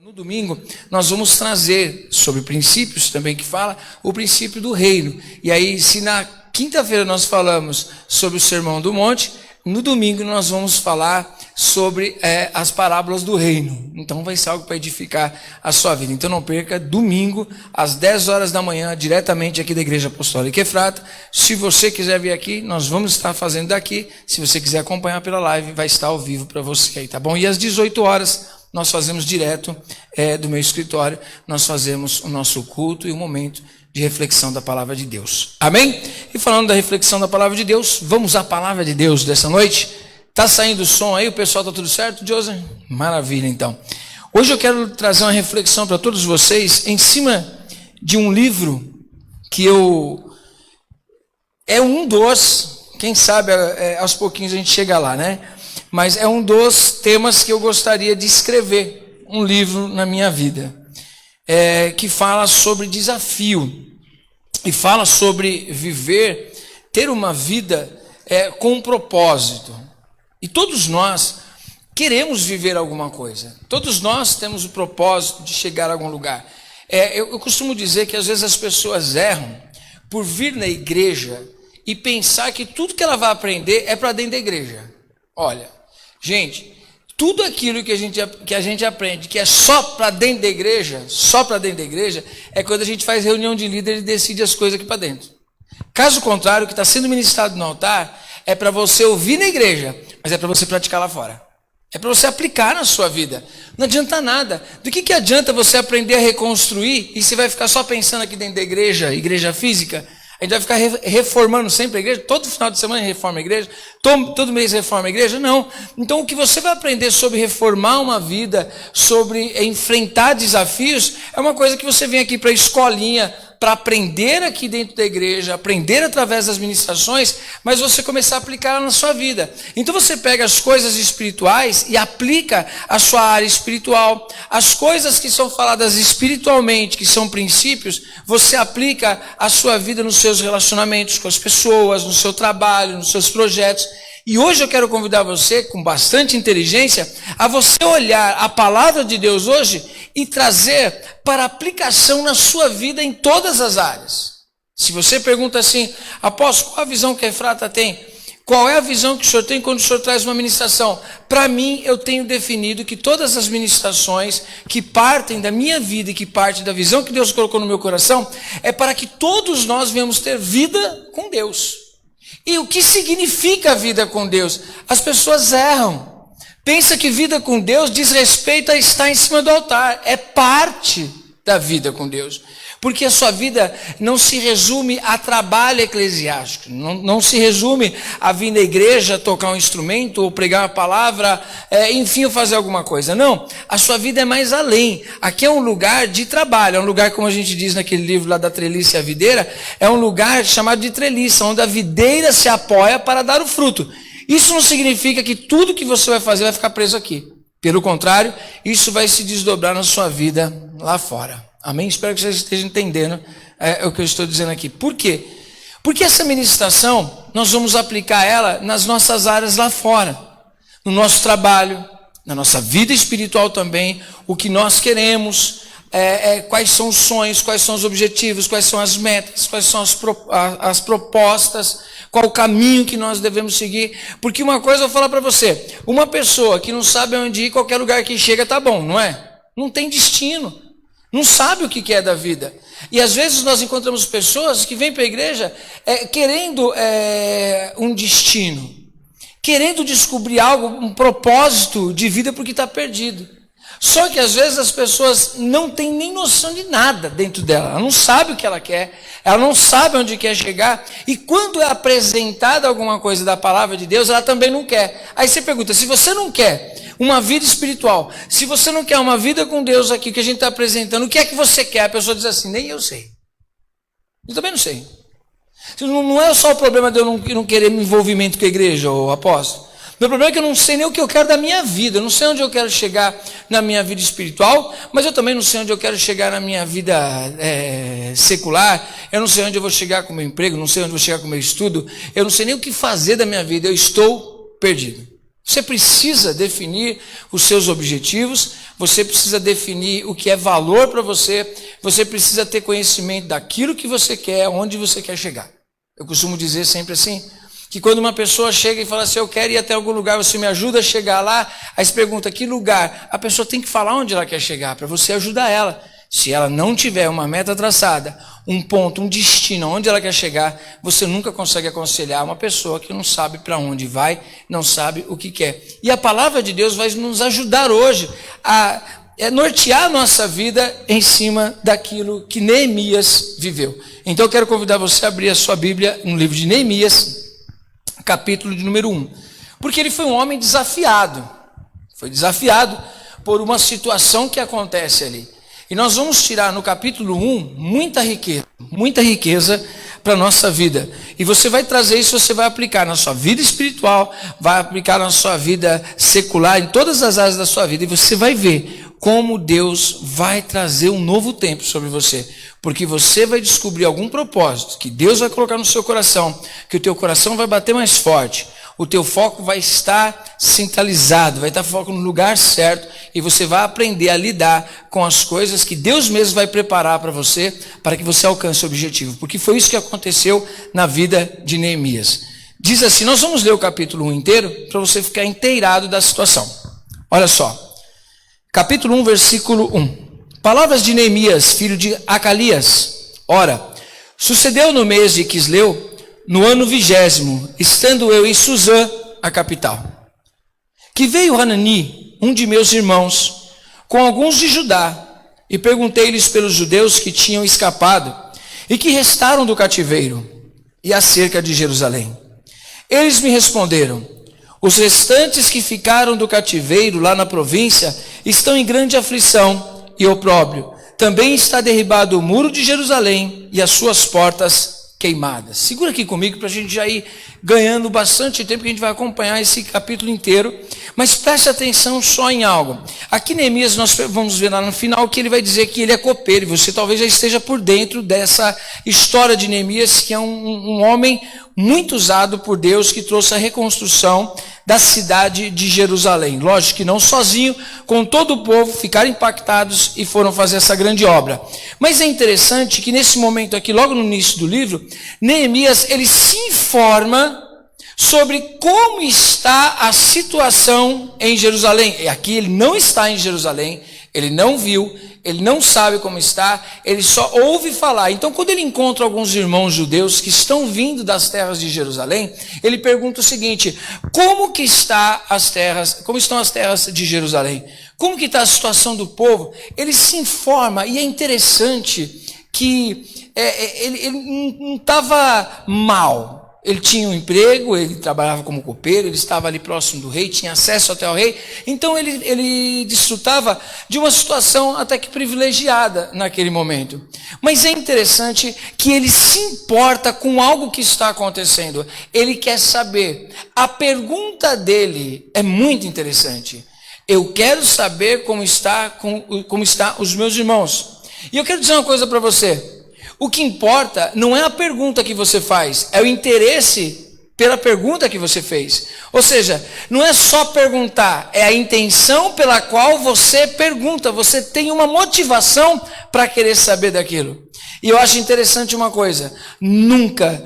No domingo, nós vamos trazer sobre princípios também, que fala o princípio do reino. E aí, se na quinta-feira nós falamos sobre o Sermão do Monte, no domingo nós vamos falar sobre as parábolas do reino. Então vai ser algo para edificar a sua vida. Então não perca, domingo, às 10 horas da manhã, diretamente aqui da Igreja Apostólica Efrata. Se você quiser vir aqui, nós vamos estar fazendo daqui. Se você quiser acompanhar pela live, vai estar ao vivo para você aí, tá bom? E às 18 horas, nós fazemos direto do meu escritório, nós fazemos o nosso culto e o momento de reflexão da palavra de Deus. Amém? E falando da reflexão da palavra de Deus, vamos à palavra de Deus dessa noite. Tá saindo o som aí? O pessoal tá tudo certo, José? Maravilha, então. Hoje eu quero trazer uma reflexão para todos vocês em cima de um livro que é um dos, quem sabe aos pouquinhos a gente chega lá, né? Mas é um dos temas que eu gostaria de escrever, um livro na minha vida, que fala sobre desafio, e fala sobre viver, ter uma vida com um propósito. E todos nós queremos viver alguma coisa, todos nós temos o propósito de chegar a algum lugar. Eu costumo dizer que às vezes as pessoas erram por vir na igreja e pensar que tudo que ela vai aprender é para dentro da igreja. Olha, gente, tudo aquilo que a gente aprende, que é só para dentro da igreja, é quando a gente faz reunião de líderes e decide as coisas aqui para dentro. Caso contrário, o que está sendo ministrado no altar é para você ouvir na igreja, mas é para você praticar lá fora. É para você aplicar na sua vida. Não adianta nada. Do que adianta você aprender a reconstruir e você vai ficar só pensando aqui dentro da igreja física? A gente vai ficar reformando sempre a igreja, todo final de semana reforma a igreja, todo mês reforma a igreja? Não. Então o que você vai aprender sobre reformar uma vida, sobre enfrentar desafios, é uma coisa que você vem aqui para a escolinha, para aprender aqui dentro da igreja, aprender através das ministrações, mas você começar a aplicar na sua vida. Então você pega as coisas espirituais e aplica a sua área espiritual. As coisas que são faladas espiritualmente, que são princípios, você aplica a sua vida nos seus relacionamentos com as pessoas, no seu trabalho, nos seus projetos. E hoje eu quero convidar você, com bastante inteligência, a você olhar a palavra de Deus hoje e trazer para aplicação na sua vida em todas as áreas. Se você pergunta assim, apóstolo, qual a visão que a Efrata tem? Qual é a visão que o senhor tem quando o senhor traz uma ministração? Para mim, eu tenho definido que todas as ministrações que partem da minha vida e que partem da visão que Deus colocou no meu coração, é para que todos nós venhamos ter vida com Deus. E o que significa a vida com Deus? As pessoas erram. Pensa que vida com Deus diz respeito a estar em cima do altar. É parte da vida com Deus. Porque a sua vida não se resume a trabalho eclesiástico. Não se resume a vir na igreja, tocar um instrumento, ou pregar uma palavra, enfim, ou fazer alguma coisa. Não, a sua vida é mais além. Aqui é um lugar de trabalho. É um lugar, como a gente diz naquele livro lá da treliça e a videira, é um lugar chamado de treliça, onde a videira se apoia para dar o fruto. Isso não significa que tudo que você vai fazer vai ficar preso aqui. Pelo contrário, isso vai se desdobrar na sua vida lá fora. Amém? Espero que vocês estejam entendendo o que eu estou dizendo aqui. Por quê? Porque essa ministração, nós vamos aplicar ela nas nossas áreas lá fora. No nosso trabalho, na nossa vida espiritual também, o que nós queremos, quais são os sonhos, quais são os objetivos, quais são as metas, quais são as propostas, qual o caminho que nós devemos seguir. Porque uma coisa eu vou falar para você, uma pessoa que não sabe onde ir, qualquer lugar que chega tá bom, não é? Não tem destino. Não sabe o que é da vida. E às vezes nós encontramos pessoas que vêm para a igreja querendo um destino, querendo descobrir algo, um propósito de vida porque está perdido. Só que às vezes as pessoas não têm nem noção de nada dentro dela. Ela não sabe o que ela quer, ela não sabe onde quer chegar. E quando é apresentada alguma coisa da palavra de Deus, ela também não quer. Aí você pergunta, se você não quer uma vida espiritual, se você não quer uma vida com Deus aqui, que a gente está apresentando, o que é que você quer? A pessoa diz assim, nem eu sei. Eu também não sei. Não é só o problema de eu não querer envolvimento com a igreja, ou apóstolo. Meu problema é que eu não sei nem o que eu quero da minha vida. Eu não sei onde eu quero chegar na minha vida espiritual, mas eu também não sei onde eu quero chegar na minha vida secular. Eu não sei onde eu vou chegar com o meu emprego, não sei onde eu vou chegar com o meu estudo. Eu não sei nem o que fazer da minha vida. Eu estou perdido. Você precisa definir os seus objetivos, você precisa definir o que é valor para você, você precisa ter conhecimento daquilo que você quer, onde você quer chegar. Eu costumo dizer sempre assim, que quando uma pessoa chega e fala assim, eu quero ir até algum lugar, você me ajuda a chegar lá, aí você pergunta, que lugar? A pessoa tem que falar onde ela quer chegar, para você ajudar ela. Se ela não tiver uma meta traçada, um ponto, um destino, onde ela quer chegar, você nunca consegue aconselhar uma pessoa que não sabe para onde vai, não sabe o que quer. E a palavra de Deus vai nos ajudar hoje a nortear a nossa vida em cima daquilo que Neemias viveu. Então eu quero convidar você a abrir a sua Bíblia no livro de Neemias, capítulo de número 1. Porque ele foi um homem desafiado. Foi desafiado por uma situação que acontece ali. E nós vamos tirar no capítulo 1 muita riqueza para a nossa vida. E você vai trazer isso, você vai aplicar na sua vida espiritual, vai aplicar na sua vida secular, em todas as áreas da sua vida. E você vai ver como Deus vai trazer um novo tempo sobre você. Porque você vai descobrir algum propósito que Deus vai colocar no seu coração, que o teu coração vai bater mais forte. O teu foco vai estar centralizado, vai estar foco no lugar certo e você vai aprender a lidar com as coisas que Deus mesmo vai preparar para você, para que você alcance o objetivo. Porque foi isso que aconteceu na vida de Neemias. Diz assim, nós vamos ler o capítulo 1 inteiro para você ficar inteirado da situação. Olha só, capítulo 1, versículo 1. Palavras de Neemias, filho de Acalias. Ora, sucedeu no mês de Quisleu, no ano 20º, estando eu em Suzã, a capital, que veio Hanani, um de meus irmãos, com alguns de Judá, e perguntei-lhes pelos judeus que tinham escapado e que restaram do cativeiro, e acerca de Jerusalém. Eles me responderam, os restantes que ficaram do cativeiro lá na província estão em grande aflição e opróbrio. Também está derribado o muro de Jerusalém e as suas portas queimadas. Segura aqui comigo para a gente já ir ganhando bastante tempo, que a gente vai acompanhar esse capítulo inteiro, mas preste atenção só em algo. Aqui Neemias nós vamos ver lá no final que ele vai dizer que ele é copeiro, e você talvez já esteja por dentro dessa história de Neemias, que é um homem muito usado por Deus, que trouxe a reconstrução da cidade de Jerusalém. Lógico que não sozinho, com todo o povo, ficaram impactados e foram fazer essa grande obra. Mas é interessante que nesse momento aqui, logo no início do livro, Neemias, ele se informa sobre como está a situação em Jerusalém. E aqui ele não está em Jerusalém, ele não viu, ele não sabe como está, ele só ouve falar. Então, quando ele encontra alguns irmãos judeus que estão vindo das terras de Jerusalém, ele pergunta o seguinte: como estão as terras de Jerusalém? Como que está a situação do povo? Ele se informa, e é interessante que ele não estava mal. Ele tinha um emprego, ele trabalhava como copeiro, ele estava ali próximo do rei, tinha acesso até ao rei. Então ele desfrutava de uma situação até que privilegiada naquele momento. Mas é interessante que ele se importa com algo que está acontecendo. Ele quer saber. A pergunta dele é muito interessante. Eu quero saber como está os meus irmãos. E eu quero dizer uma coisa para você. O que importa não é a pergunta que você faz, é o interesse pela pergunta que você fez. Ou seja, não é só perguntar, é a intenção pela qual você pergunta. Você tem uma motivação para querer saber daquilo. E eu acho interessante uma coisa: nunca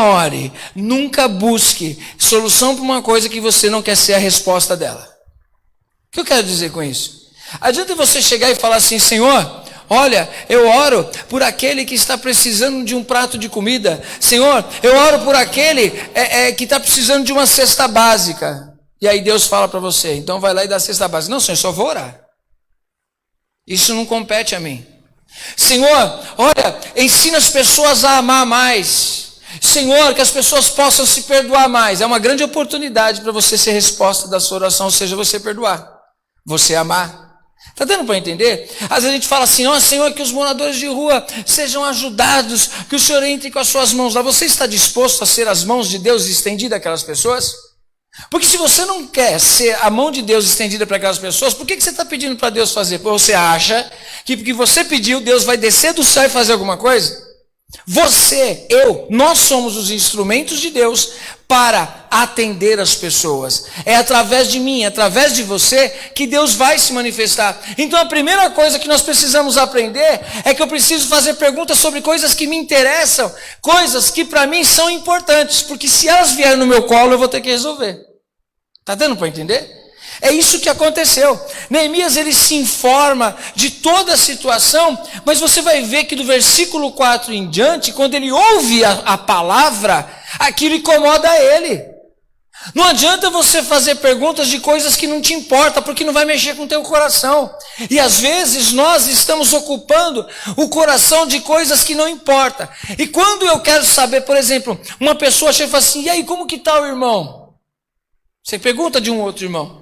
ore, nunca busque solução para uma coisa que você não quer ser a resposta dela. O que eu quero dizer com isso? Adianta você chegar e falar assim: Senhor, olha, eu oro por aquele que está precisando de um prato de comida. Senhor, eu oro por aquele que está precisando de uma cesta básica. E aí Deus fala para você: então vai lá e dá a cesta básica. Não, Senhor, só vou orar. Isso não compete a mim. Senhor, olha, ensina as pessoas a amar mais. Senhor, que as pessoas possam se perdoar mais. É uma grande oportunidade para você ser resposta da sua oração, ou seja, você perdoar, você amar. Está dando para entender? Às vezes a gente fala assim: ó Senhor, que os moradores de rua sejam ajudados, que o Senhor entre com as suas mãos lá. Você está disposto a ser as mãos de Deus estendidas àquelas pessoas? Porque se você não quer ser a mão de Deus estendida para aquelas pessoas, por que você está pedindo para Deus fazer? Porque você acha que porque você pediu, Deus vai descer do céu e fazer alguma coisa? Você, eu, nós somos os instrumentos de Deus para atender as pessoas. É através de mim, é através de você que Deus vai se manifestar. Então a primeira coisa que nós precisamos aprender é que eu preciso fazer perguntas sobre coisas que me interessam, coisas que para mim são importantes, porque se elas vierem no meu colo eu vou ter que resolver. Está dando para entender? É isso que aconteceu. Neemias, ele se informa de toda a situação, mas você vai ver que do versículo 4 em diante, quando ele ouve a palavra, aquilo incomoda ele. Não adianta você fazer perguntas de coisas que não te importam, porque não vai mexer com o teu coração. E às vezes nós estamos ocupando o coração de coisas que não importam. E quando eu quero saber, por exemplo, uma pessoa chega e fala assim, e aí, como que está o irmão? Você pergunta de um outro irmão.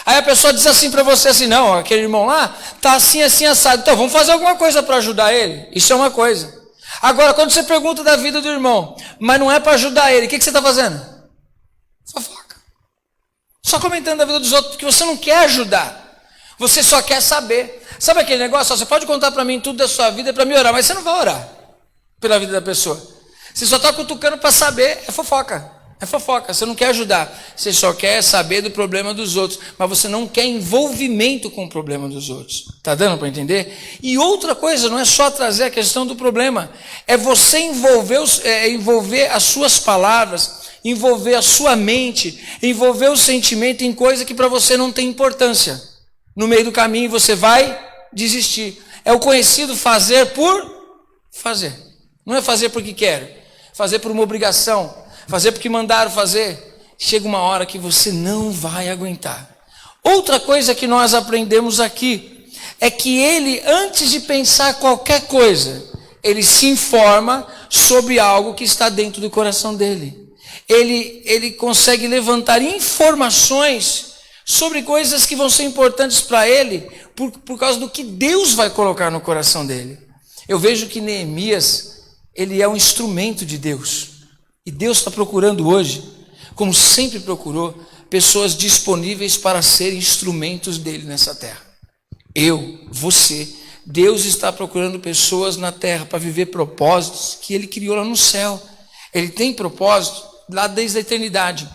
Aí a pessoa diz assim para você assim, não, aquele irmão lá está assim, assim, assado. Então vamos fazer alguma coisa para ajudar ele. Isso é uma coisa. Agora, quando você pergunta da vida do irmão, mas não é para ajudar ele, o que você está fazendo? Fofoca. Só comentando a vida dos outros, porque você não quer ajudar. Você só quer saber. Sabe aquele negócio? Você pode contar para mim tudo da sua vida para me orar, mas você não vai orar pela vida da pessoa. Você só está cutucando para saber, é fofoca. É fofoca, você não quer ajudar, você só quer saber do problema dos outros, mas você não quer envolvimento com o problema dos outros. Está dando para entender? E outra coisa, não é só trazer a questão do problema, é você envolver as suas palavras, envolver a sua mente, envolver o sentimento em coisa que para você não tem importância. No meio do caminho você vai desistir. É o conhecido fazer por fazer. Não é fazer porque quer, fazer por uma obrigação. Fazer porque mandaram fazer, chega uma hora que você não vai aguentar. Outra coisa que nós aprendemos aqui, é que ele, antes de pensar qualquer coisa, ele se informa sobre algo que está dentro do coração dele. Ele consegue levantar informações sobre coisas que vão ser importantes para ele, por causa do que Deus vai colocar no coração dele. Eu vejo que Neemias, ele é um instrumento de Deus. E Deus está procurando hoje, como sempre procurou, pessoas disponíveis para serem instrumentos dele nessa terra. Eu, você, Deus está procurando pessoas na terra para viver propósitos que ele criou lá no céu. Ele tem propósito lá desde a eternidade.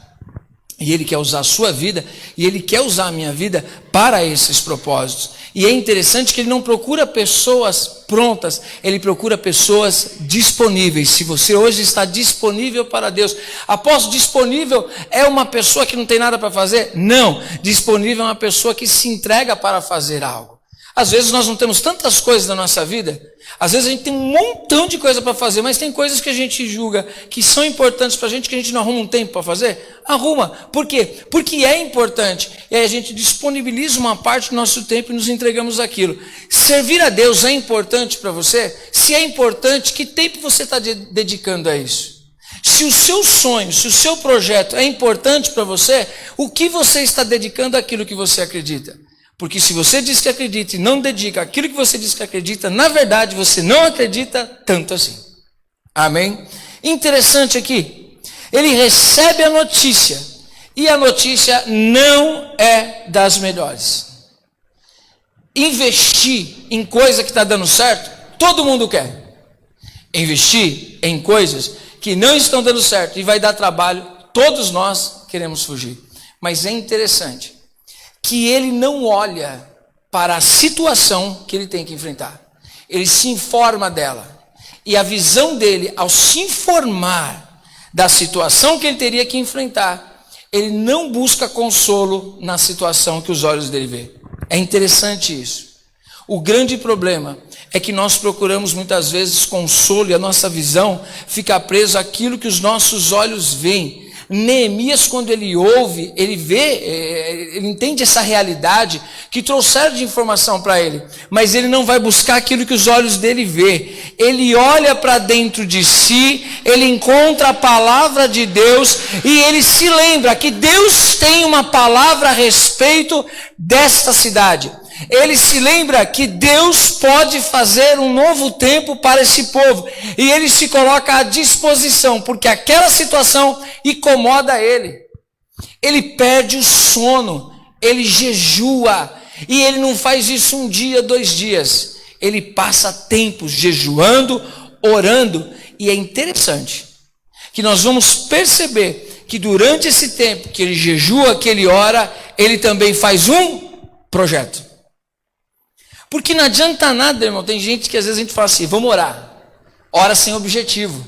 E ele quer usar a sua vida, e ele quer usar a minha vida para esses propósitos. E é interessante que ele não procura pessoas prontas, ele procura pessoas disponíveis. Se você hoje está disponível para Deus, apóstolo, disponível é uma pessoa que não tem nada para fazer? Não, disponível é uma pessoa que se entrega para fazer algo. Às vezes nós não temos tantas coisas na nossa vida, às vezes a gente tem um montão de coisa para fazer, mas tem coisas que a gente julga que são importantes para a gente, que a gente não arruma um tempo para fazer. Arruma. Por quê? Porque é importante. E aí a gente disponibiliza uma parte do nosso tempo e nos entregamos àquilo. Servir a Deus é importante para você? Se é importante, que tempo você está dedicando a isso? Se o seu sonho, se o seu projeto é importante para você, o que você está dedicando àquilo que você acredita? Porque se você diz que acredita e não dedica aquilo que você diz que acredita, na verdade você não acredita tanto assim. Amém? Interessante aqui, ele recebe a notícia, e a notícia não é das melhores. Investir em coisa que está dando certo, todo mundo quer. Investir em coisas que não estão dando certo e vai dar trabalho, todos nós queremos fugir. Mas é interessante que ele não olha para a situação que ele tem que enfrentar. Ele se informa dela. E a visão dele, ao se informar da situação que ele teria que enfrentar, ele não busca consolo na situação que os olhos dele vê. É interessante isso. O grande problema é que nós procuramos muitas vezes consolo e a nossa visão fica presa àquilo que os nossos olhos veem. Neemias, quando ele ouve, ele vê, ele entende essa realidade que trouxeram de informação para ele, mas ele não vai buscar aquilo que os olhos dele vê. Ele olha para dentro de si, ele encontra a palavra de Deus e ele se lembra que Deus tem uma palavra a respeito desta cidade. Ele se lembra que Deus pode fazer um novo tempo para esse povo. E ele se coloca à disposição, porque aquela situação incomoda ele. Ele perde o sono, ele jejua. E ele não faz isso um dia, 2 dias. Ele passa tempos jejuando, orando, e é interessante que nós vamos perceber que durante esse tempo que ele jejua, que ele ora, ele também faz um projeto. Porque não adianta nada, irmão. Tem gente que às vezes a gente fala assim, vamos orar. Ora sem objetivo.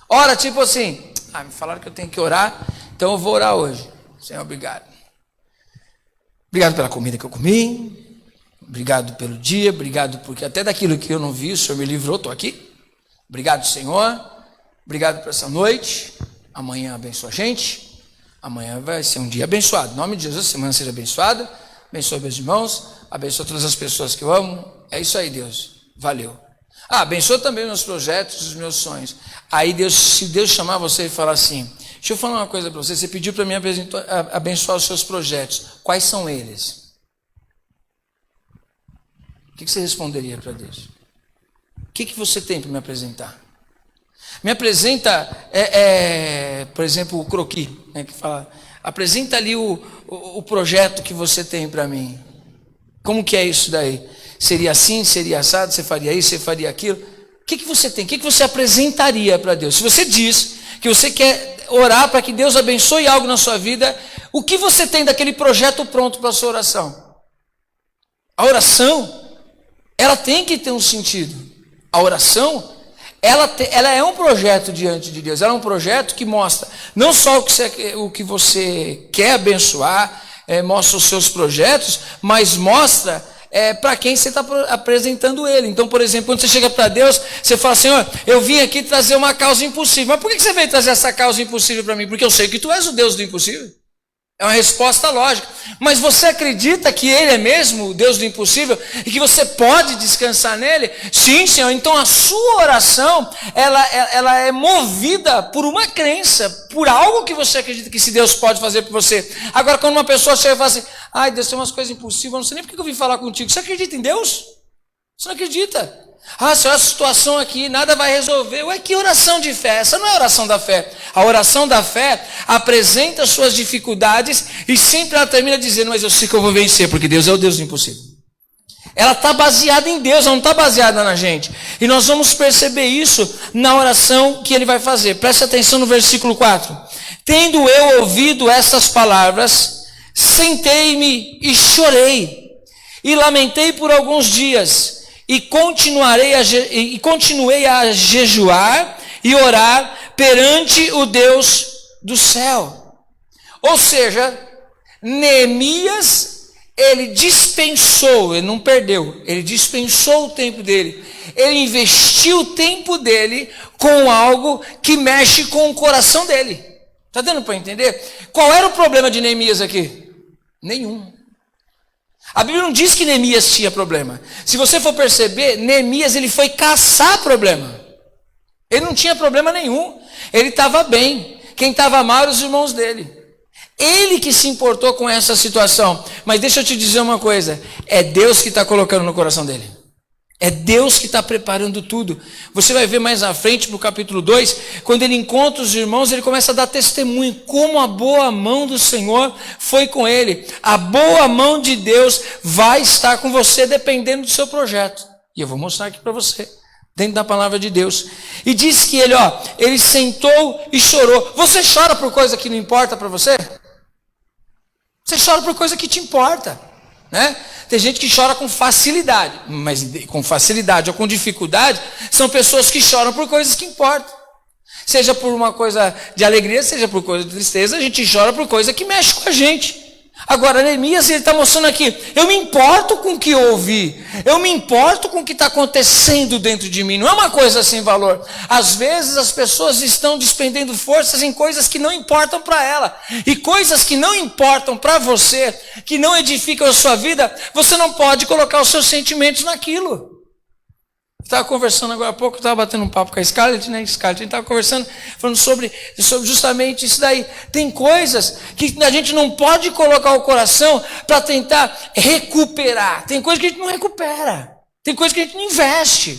Ora tipo assim, me falaram que eu tenho que orar, então eu vou orar hoje. Senhor, obrigado. Obrigado pela comida que eu comi. Obrigado pelo dia. Obrigado porque até daquilo que eu não vi, o Senhor me livrou, estou aqui. Obrigado, Senhor. Obrigado por essa noite. Amanhã abençoa a gente. Amanhã vai ser um dia abençoado. Em nome de Jesus, a semana seja abençoada. Abençoa meus irmãos. Abençoa todas as pessoas que eu amo. É isso aí, Deus. Valeu. Abençoa também meus projetos, os meus sonhos. Aí Deus, se Deus chamar você e falar assim, deixa eu falar uma coisa para você. Você pediu para mim abençoar os seus projetos. Quais são eles? O que você responderia para Deus? O que você tem para me apresentar? Me apresenta, por exemplo, o croquis, né, que fala, apresenta ali o projeto que você tem para mim. Como que é isso daí? Seria assim, seria assado, você faria isso, você faria aquilo? O que você tem? O que você apresentaria para Deus? Se você diz que você quer orar para que Deus abençoe algo na sua vida, o que você tem daquele projeto pronto para a sua oração? A oração, ela tem que ter um sentido. A oração, ela é um projeto diante de Deus. Ela é um projeto que mostra não só o que você quer abençoar, mostra os seus projetos, mas mostra para quem você está apresentando ele. Então, por exemplo, quando você chega para Deus, você fala, Senhor, eu vim aqui trazer uma causa impossível. Mas por que você veio trazer essa causa impossível para mim? Porque eu sei que tu és o Deus do impossível. É uma resposta lógica. Mas você acredita que ele é mesmo o Deus do impossível e que você pode descansar nele? Sim, Senhor. Então a sua oração, ela é movida por uma crença, por algo que você acredita que esse Deus pode fazer por você. Agora, quando uma pessoa chega e fala assim, ai, Deus tem umas coisas impossíveis, eu não sei nem porque eu vim falar contigo. Você acredita em Deus? Você não acredita? Senhor, essa situação aqui, nada vai resolver. Ué, que oração de fé? Essa não é a oração da fé. A oração da fé apresenta suas dificuldades e sempre ela termina dizendo, mas eu sei que eu vou vencer, porque Deus é o Deus do impossível. Ela está baseada em Deus, ela não está baseada na gente. E nós vamos perceber isso na oração que ele vai fazer. Preste atenção no versículo 4. Tendo eu ouvido essas palavras, sentei-me e chorei, e lamentei por alguns dias. E continuei a jejuar e orar perante o Deus do céu. Ou seja, Neemias, ele dispensou, ele não perdeu, ele dispensou o tempo dele. Ele investiu o tempo dele com algo que mexe com o coração dele. Está dando para entender? Qual era o problema de Neemias aqui? Nenhum. A Bíblia não diz que Neemias tinha problema. Se você for perceber, Neemias ele foi caçar problema. Ele não tinha problema nenhum. Ele estava bem. Quem estava mal eram os irmãos dele. Ele que se importou com essa situação. Mas deixa eu te dizer uma coisa. É Deus que está colocando no coração dele. É Deus que está preparando tudo. Você vai ver mais à frente, no capítulo 2, quando ele encontra os irmãos, ele começa a dar testemunho, como a boa mão do Senhor foi com ele. A boa mão de Deus vai estar com você, dependendo do seu projeto. E eu vou mostrar aqui para você, dentro da palavra de Deus. E diz que ele sentou e chorou. Você chora por coisa que não importa para você? Você chora por coisa que te importa, né? Tem gente que chora com facilidade, mas com facilidade ou com dificuldade, são pessoas que choram por coisas que importam. Seja por uma coisa de alegria, seja por coisa de tristeza, a gente chora por coisa que mexe com a gente. Agora, Neemias, ele está mostrando aqui, eu me importo com o que eu ouvi, eu me importo com o que está acontecendo dentro de mim, não é uma coisa sem valor. Às vezes as pessoas estão despendendo forças em coisas que não importam para ela, e coisas que não importam para você, que não edificam a sua vida, você não pode colocar os seus sentimentos naquilo. Estava conversando agora há pouco, estava batendo um papo com a Scarlett, né? Scarlett, a gente estava conversando, falando sobre justamente isso daí. Tem coisas que a gente não pode colocar o coração para tentar recuperar. Tem coisa que a gente não recupera. Tem coisa que a gente não investe.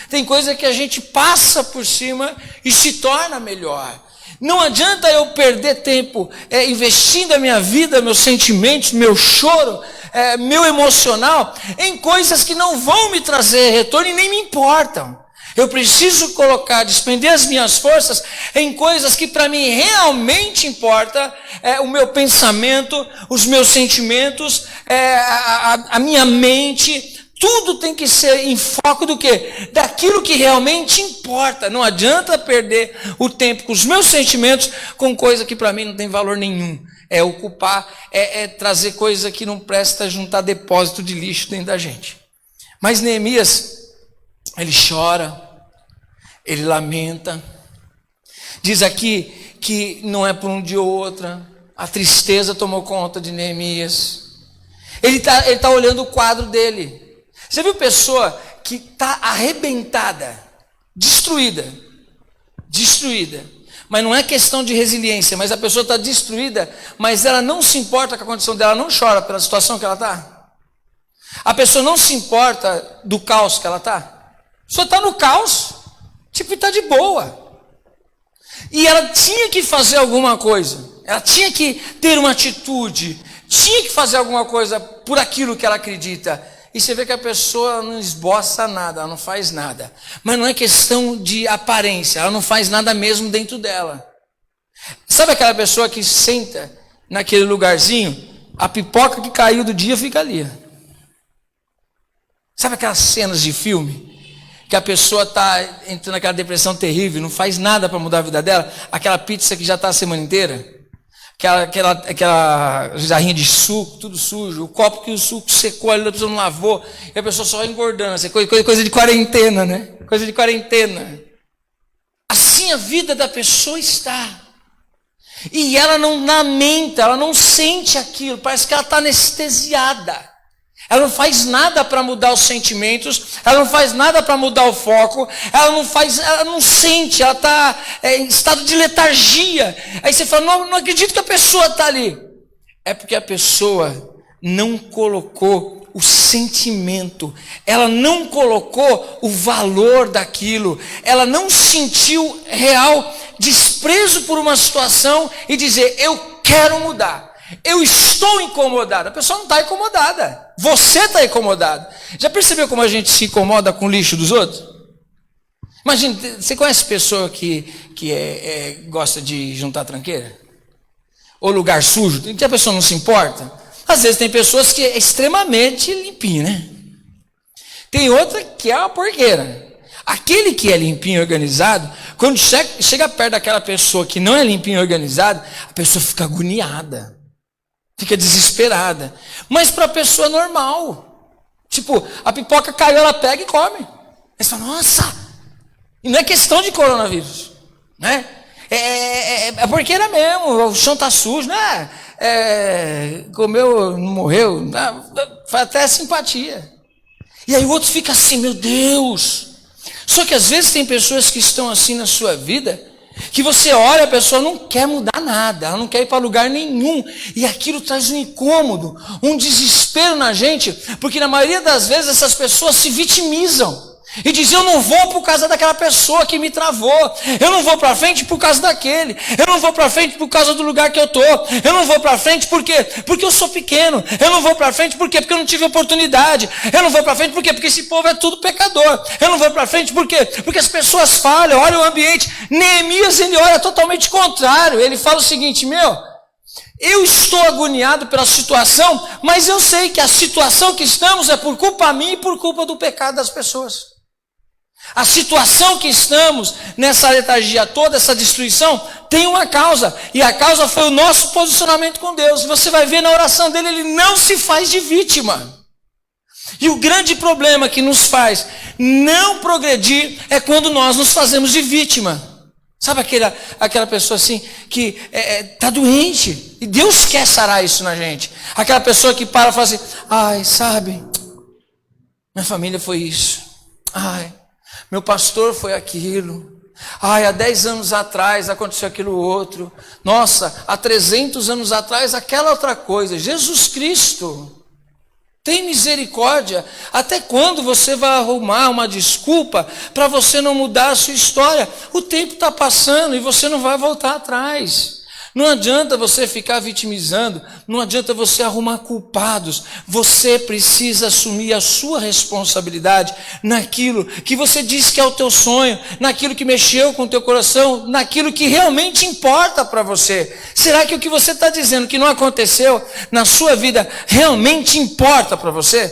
Tem coisa que a gente passa por cima e se torna melhor. Não adianta eu perder tempo investindo a minha vida, meus sentimentos, meu choro, meu emocional, em coisas que não vão me trazer retorno e nem me importam. Eu preciso despender as minhas forças em coisas que para mim realmente importa, o meu pensamento, os meus sentimentos, a minha mente. Tudo tem que ser em foco do quê? Daquilo que realmente importa. Não adianta perder o tempo com os meus sentimentos com coisa que para mim não tem valor nenhum. É ocupar, trazer coisa que não presta, juntar depósito de lixo dentro da gente. Mas Neemias, ele chora, ele lamenta. Diz aqui que não é por um dia ou outra. A tristeza tomou conta de Neemias. Ele tá olhando o quadro dele. Você viu pessoa que está arrebentada, destruída, mas não é questão de resiliência, mas a pessoa está destruída, mas ela não se importa com a condição dela, não chora pela situação que ela está. A pessoa não se importa do caos que ela está. A pessoa está no caos, está de boa. E ela tinha que fazer alguma coisa, ela tinha que ter uma atitude, tinha que fazer alguma coisa por aquilo que ela acredita. E você vê que a pessoa não esboça nada, ela não faz nada. Mas não é questão de aparência, ela não faz nada mesmo dentro dela. Sabe aquela pessoa que senta naquele lugarzinho, a pipoca que caiu do dia fica ali. Sabe aquelas cenas de filme? Que a pessoa está entrando naquela depressão terrível, não faz nada para mudar a vida dela, aquela pizza que já está a semana inteira. Aquela jarrinha de suco, tudo sujo, o copo que o suco secou, a pessoa não lavou, e a pessoa só vai engordando, assim, coisa de quarentena, né? Coisa de quarentena. Assim a vida da pessoa está. E ela não lamenta, ela não sente aquilo, parece que ela está anestesiada. Ela não faz nada para mudar os sentimentos, ela não faz nada para mudar o foco, ela não sente, ela está em estado de letargia. Aí você fala, não acredito que a pessoa está ali. É porque a pessoa não colocou o sentimento, ela não colocou o valor daquilo, ela não sentiu real desprezo por uma situação e dizer, eu quero mudar. Eu estou incomodado. A pessoa não está incomodada. Você está incomodado. Já percebeu como a gente se incomoda com o lixo dos outros? Imagina, você conhece pessoa que gosta de juntar tranqueira? Ou lugar sujo? Que a pessoa não se importa? Às vezes tem pessoas que é extremamente limpinho, né? Tem outra que é uma porqueira. Aquele que é limpinho e organizado, quando chega perto daquela pessoa que não é limpinho e organizado, a pessoa fica agoniada. Fica desesperada. Mas para a pessoa normal. Tipo, a pipoca caiu, ela pega e come. Aí você fala, nossa! E não é questão de coronavírus. Né? É porqueira mesmo, o chão está sujo. Né? Comeu, não morreu. Faz até simpatia. E aí o outro fica assim, meu Deus! Só que às vezes tem pessoas que estão assim na sua vida, que você olha, a pessoa não quer mudar nada, ela não quer ir para lugar nenhum, e aquilo traz um incômodo, um desespero na gente, porque na maioria das vezes essas pessoas se vitimizam, e dizem, eu não vou por causa daquela pessoa que me travou, eu não vou para frente por causa daquele, eu não vou para frente por causa do lugar que eu estou, eu não vou para frente porque eu sou pequeno, eu não vou para frente porque eu não tive oportunidade, eu não vou para frente porque esse povo é tudo pecador, eu não vou para frente porque as pessoas falham, olha o ambiente. Neemias, ele olha totalmente contrário, ele fala o seguinte, eu estou agoniado pela situação, mas eu sei que a situação que estamos é por culpa minha e por culpa do pecado das pessoas. A situação que estamos, nessa letargia toda, essa destruição, tem uma causa. E a causa foi o nosso posicionamento com Deus. Você vai ver na oração dele, ele não se faz de vítima. E o grande problema que nos faz não progredir é quando nós nos fazemos de vítima. Sabe aquela pessoa assim, que está doente. E Deus quer sarar isso na gente. Aquela pessoa que para e fala assim, ai, sabe, minha família foi isso. Ai, meu pastor foi aquilo. Ai, há 10 anos atrás aconteceu aquilo outro. Nossa, há 300 anos atrás aquela outra coisa. Jesus Cristo, tem misericórdia. Até quando você vai arrumar uma desculpa para você não mudar a sua história? O tempo está passando e você não vai voltar atrás. Não adianta você ficar vitimizando, não adianta você arrumar culpados. Você precisa assumir a sua responsabilidade naquilo que você diz que é o teu sonho, naquilo que mexeu com o teu coração, naquilo que realmente importa para você. Será que o que você está dizendo que não aconteceu na sua vida realmente importa para você?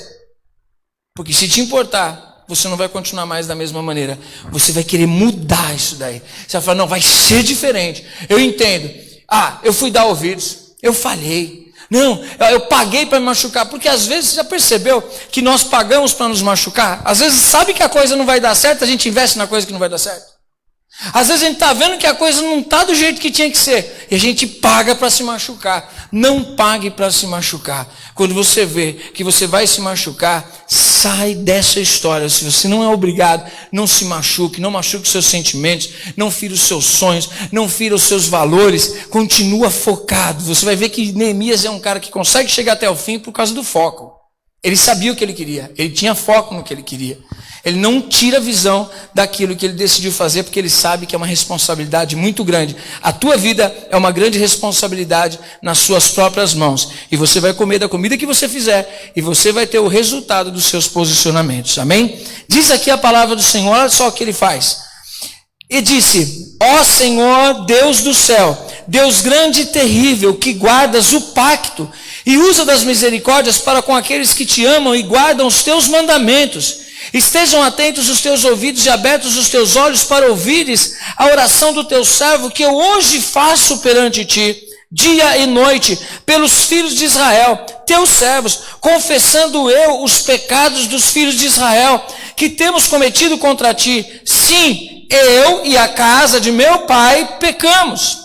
Porque se te importar, você não vai continuar mais da mesma maneira. Você vai querer mudar isso daí. Você vai falar, não, vai ser diferente. Eu entendo. Eu fui dar ouvidos, eu falhei. Não, eu paguei para me machucar. Porque às vezes, você já percebeu que nós pagamos para nos machucar? Às vezes sabe que a coisa não vai dar certo, a gente investe na coisa que não vai dar certo. Às vezes a gente está vendo que a coisa não está do jeito que tinha que ser. E a gente paga para se machucar. Não pague para se machucar. Quando você vê que você vai se machucar, sai dessa história. Se você não é obrigado, não se machuque. Não machuque os seus sentimentos. Não fira os seus sonhos. Não fira os seus valores. Continua focado. Você vai ver que Neemias é um cara que consegue chegar até o fim por causa do foco. Ele sabia o que ele queria. Ele tinha foco no que ele queria. Ele não tira a visão daquilo que ele decidiu fazer, porque ele sabe que é uma responsabilidade muito grande. A tua vida é uma grande responsabilidade nas suas próprias mãos. E você vai comer da comida que você fizer, e você vai ter o resultado dos seus posicionamentos. Amém? Diz aqui a palavra do Senhor, olha só o que ele faz. E disse, ó Senhor, Deus do céu, Deus grande e terrível, que guardas o pacto e usa das misericórdias para com aqueles que te amam e guardam os teus mandamentos. Estejam atentos os teus ouvidos e abertos os teus olhos para ouvires a oração do teu servo que eu hoje faço perante ti, dia e noite, pelos filhos de Israel, teus servos, confessando eu os pecados dos filhos de Israel, que temos cometido contra ti. Sim, eu e a casa de meu pai pecamos.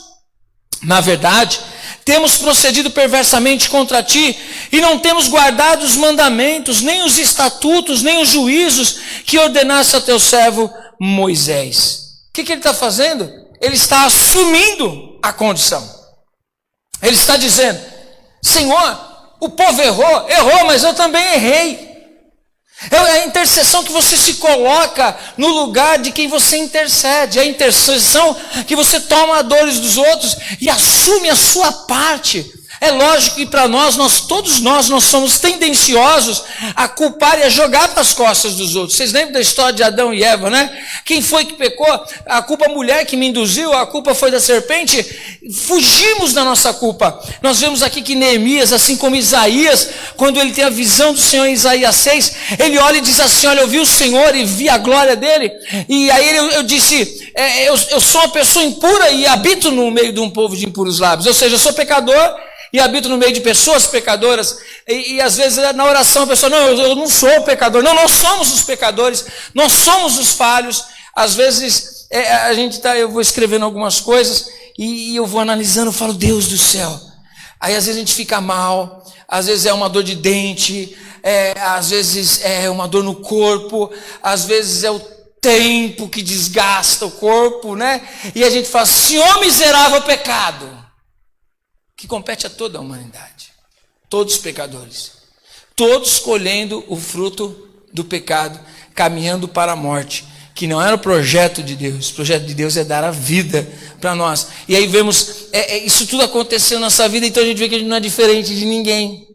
Na verdade, temos procedido perversamente contra ti, e não temos guardado os mandamentos, nem os estatutos, nem os juízos que ordenaste a teu servo Moisés. O que ele está fazendo? Ele está assumindo a condição. Ele está dizendo, Senhor, o povo errou, mas eu também errei. É a intercessão que você se coloca no lugar de quem você intercede. É a intercessão que você toma as dores dos outros e assume a sua parte. É lógico que para todos nós somos tendenciosos a culpar e a jogar para as costas dos outros. Vocês lembram da história de Adão e Eva, né? Quem foi que pecou? A culpa a mulher que me induziu, a culpa foi da serpente. Fugimos da nossa culpa. Nós vemos aqui que Neemias, assim como Isaías, quando ele tem a visão do Senhor em Isaías 6, ele olha e diz assim, olha, eu vi o Senhor e vi a glória dele. E aí eu disse, eu sou uma pessoa impura e habito no meio de um povo de impuros lábios. Ou seja, eu sou pecador e habito no meio de pessoas pecadoras, e às vezes na oração a pessoa, não, eu não sou pecador. Não, nós somos os pecadores, nós somos os falhos. Às vezes eu vou escrevendo algumas coisas, e eu vou analisando, eu falo, Deus do céu. Aí às vezes a gente fica mal, às vezes é uma dor de dente, às vezes é uma dor no corpo, às vezes é o tempo que desgasta o corpo, né? E a gente fala, Senhor miserável pecado, que compete a toda a humanidade, todos os pecadores, todos colhendo o fruto do pecado, caminhando para a morte, que não era o projeto de Deus. O projeto de Deus é dar a vida para nós. E aí vemos isso tudo acontecendo na nossa vida, então a gente vê que a gente não é diferente de ninguém.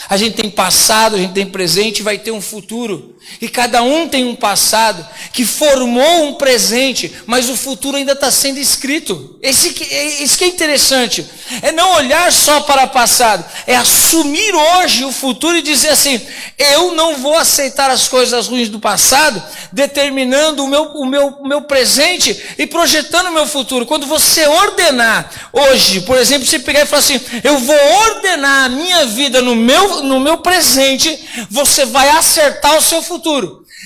A gente tem passado, a gente tem presente e vai ter um futuro. E cada um tem um passado que formou um presente, mas o futuro ainda está sendo escrito. Isso que é interessante. É não olhar só para o passado, é assumir hoje o futuro e dizer assim, eu não vou aceitar as coisas ruins do passado, determinando o meu presente e projetando o meu futuro. Quando você ordenar hoje, por exemplo, você pegar e falar assim, eu vou ordenar a minha vida no meu presente, você vai acertar o seu futuro.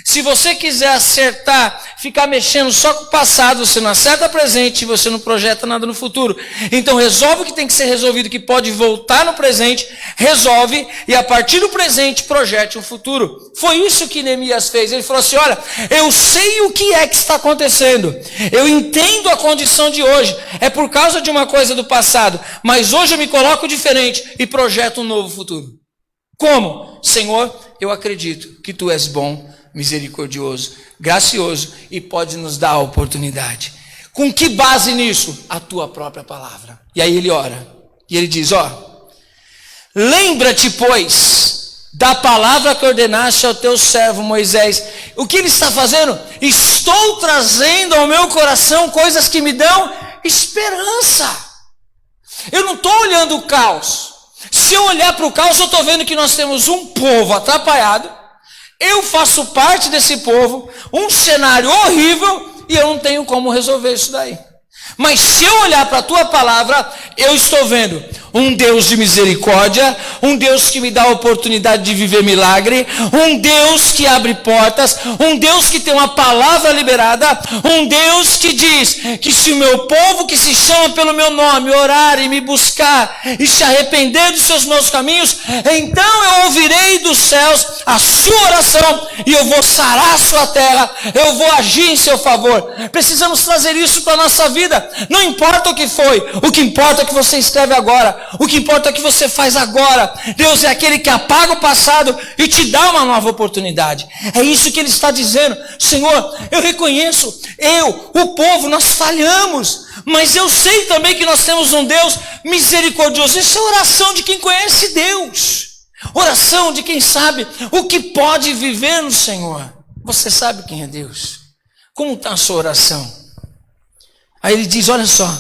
Se você quiser acertar, ficar mexendo só com o passado, você não acerta o presente e você não projeta nada no futuro. Então resolve o que tem que ser resolvido, que pode voltar no presente, resolve, e a partir do presente projete um futuro. Foi isso que Neemias fez. Ele falou assim, olha, eu sei o que é que está acontecendo, eu entendo a condição de hoje, é por causa de uma coisa do passado, mas hoje eu me coloco diferente e projeto um novo futuro. Como? Senhor, eu acredito que Tu és bom, misericordioso, gracioso e pode nos dar a oportunidade. Com que base nisso? A tua própria palavra. E aí ele ora. E ele diz, lembra-te, pois, da palavra que ordenaste ao teu servo Moisés. O que ele está fazendo? Estou trazendo ao meu coração coisas que me dão esperança. Eu não estou olhando o caos. Se eu olhar para o caos, eu estou vendo que nós temos um povo atrapalhado. Eu faço parte desse povo, um cenário horrível, e eu não tenho como resolver isso daí. Mas se eu olhar para a tua palavra, eu estou vendo um Deus de misericórdia, um Deus que me dá a oportunidade de viver milagre, um Deus que abre portas, um Deus que tem uma palavra liberada, um Deus que diz que se o meu povo que se chama pelo meu nome orar e me buscar e se arrepender dos seus maus caminhos, então eu ouvirei dos céus a sua oração e eu vou sarar a sua terra, eu vou agir em seu favor. Precisamos trazer isso para a nossa vida. Não importa o que foi, o que importa é o que você escreve agora, o que importa é o que você faz agora. Deus é aquele que apaga o passado e te dá uma nova oportunidade. É isso que ele está dizendo. Senhor, eu reconheço, o povo, nós falhamos, mas eu sei também que nós temos um Deus misericordioso. Isso é oração de quem conhece Deus, oração de quem sabe o que pode viver no Senhor. Você sabe quem é Deus? Como está a sua oração? Aí ele diz, olha só,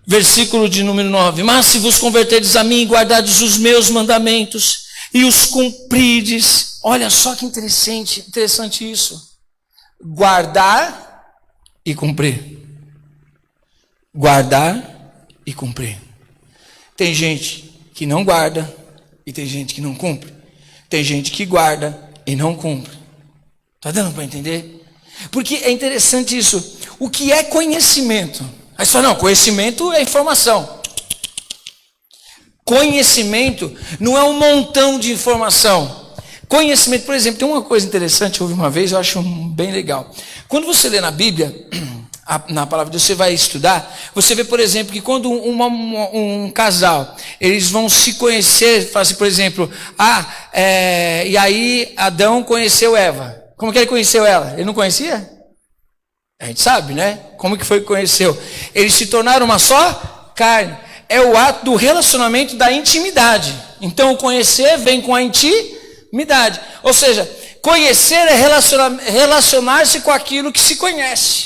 versículo de número 9, mas se vos converterdes a mim e guardardes os meus mandamentos e os cumprides, olha só que interessante isso, guardar e cumprir, guardar e cumprir. Tem gente que não guarda e tem gente que não cumpre, tem gente que guarda e não cumpre. Está dando para entender? Porque é interessante isso. O que é conhecimento? Aí só não, conhecimento é informação. Conhecimento não é um montão de informação. Conhecimento, por exemplo, tem uma coisa interessante, eu ouvi uma vez, eu acho bem legal. Quando você lê na Bíblia, na palavra de Deus, você vai estudar, você vê, por exemplo, que quando um casal, eles vão se conhecer, fala assim, por exemplo, e aí Adão conheceu Eva. Como que ele conheceu ela? Ele não conhecia? A gente sabe, né? Como que foi que conheceu? Eles se tornaram uma só carne. É o ato do relacionamento da intimidade. Então, o conhecer vem com a intimidade. Ou seja, conhecer é relacionar-se com aquilo que se conhece.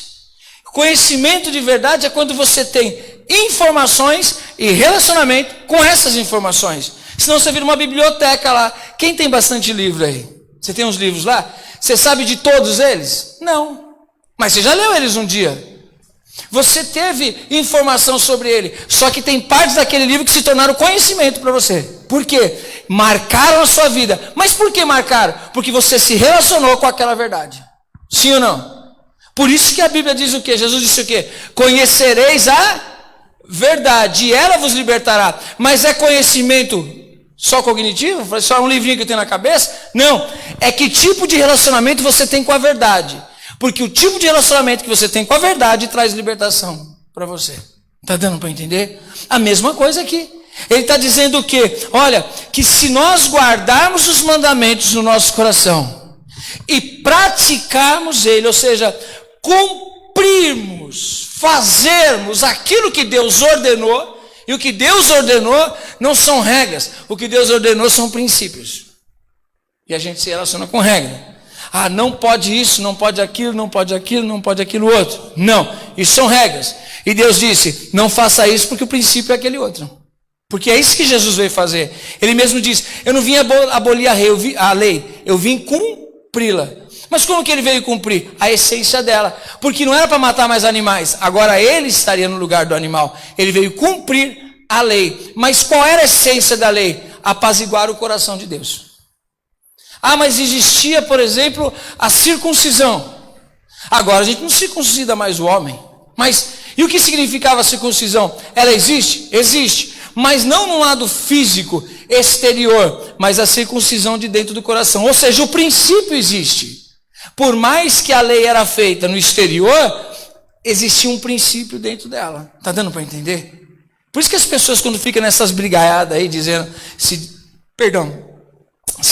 Conhecimento de verdade é quando você tem informações e relacionamento com essas informações. Senão você vira uma biblioteca lá. Quem tem bastante livro aí? Você tem uns livros lá? Você sabe de todos eles? Não. Mas você já leu eles um dia. Você teve informação sobre ele. Só que tem partes daquele livro que se tornaram conhecimento para você. Por quê? Marcaram a sua vida. Mas por que marcaram? Porque você se relacionou com aquela verdade. Sim ou não? Por isso que a Bíblia diz o quê? Jesus disse o quê? Conhecereis a verdade e ela vos libertará. Mas é conhecimento só cognitivo? Só um livrinho que eu tenho na cabeça? Não. É que tipo de relacionamento você tem com a verdade. Porque o tipo de relacionamento que você tem com a verdade traz libertação para você. Está dando para entender? A mesma coisa aqui. Ele está dizendo o quê? Olha, que se nós guardarmos os mandamentos no nosso coração e praticarmos ele, ou seja, cumprirmos, fazermos aquilo que Deus ordenou, e o que Deus ordenou não são regras, o que Deus ordenou são princípios. E a gente se relaciona com regra. Não pode isso, não pode aquilo, não pode aquilo, não pode aquilo outro. Não, isso são regras. E Deus disse, não faça isso porque o princípio é aquele outro. Porque é isso que Jesus veio fazer. Ele mesmo disse, eu não vim abolir a lei, eu vim cumpri-la. Mas como que ele veio cumprir? A essência dela. Porque não era para matar mais animais, agora ele estaria no lugar do animal. Ele veio cumprir a lei. Mas qual era a essência da lei? Apaziguar o coração de Deus. Mas existia, por exemplo, a circuncisão. Agora a gente não circuncida mais o homem. Mas, e o que significava a circuncisão? Ela existe? Existe. Mas não no lado físico, exterior, mas a circuncisão de dentro do coração. Ou seja, o princípio existe. Por mais que a lei era feita no exterior, existia um princípio dentro dela. Está dando para entender? Por isso que as pessoas, quando ficam nessas brigaiadas aí, dizendo, se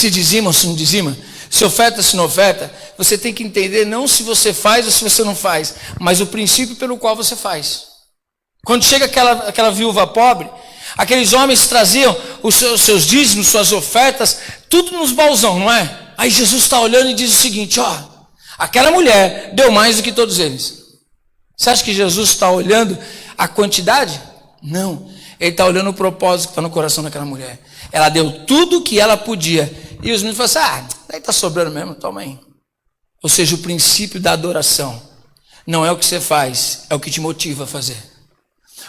dizima ou se não dizima, se oferta, se não oferta, você tem que entender não se você faz ou se você não faz, mas o princípio pelo qual você faz. Quando chega aquela viúva pobre, aqueles homens traziam os seus dízimos, suas ofertas, tudo nos balzão, não é? Aí Jesus está olhando e diz o seguinte, ó, aquela mulher deu mais do que todos eles. Você acha que Jesus está olhando a quantidade? Não, ele está olhando o propósito que está no coração daquela mulher. Ela deu tudo o que ela podia. E os meninos falaram assim, daí está sobrando mesmo, toma aí. Ou seja, o princípio da adoração não é o que você faz, é o que te motiva a fazer.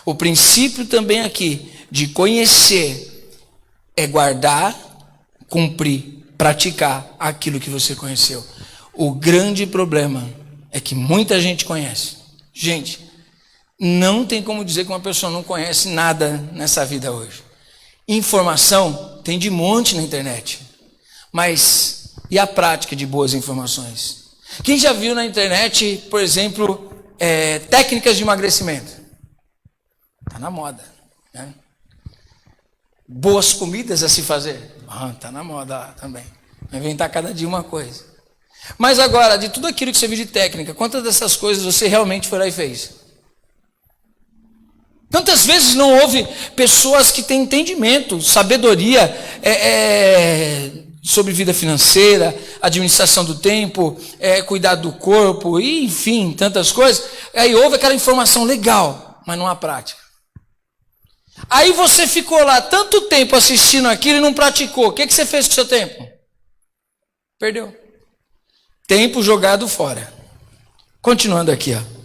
O princípio também aqui de conhecer é guardar, cumprir, praticar aquilo que você conheceu. O grande problema é que muita gente conhece. Gente, não tem como dizer que uma pessoa não conhece nada nessa vida hoje. Informação tem de monte na internet. Mas e a prática de boas informações? Quem já viu na internet, por exemplo, técnicas de emagrecimento? Está na moda, né? Boas comidas a se fazer? Está na moda lá também. Vai inventar cada dia uma coisa. Mas agora, de tudo aquilo que você viu de técnica, quantas dessas coisas você realmente foi lá e fez? Quantas vezes não houve pessoas que têm entendimento, sabedoria sobre vida financeira, administração do tempo, cuidado do corpo, e, enfim, tantas coisas. Aí houve aquela informação legal, mas não há prática. Aí você ficou lá tanto tempo assistindo aquilo e não praticou. O que você fez com o seu tempo? Perdeu. Tempo jogado fora. Continuando aqui, ó.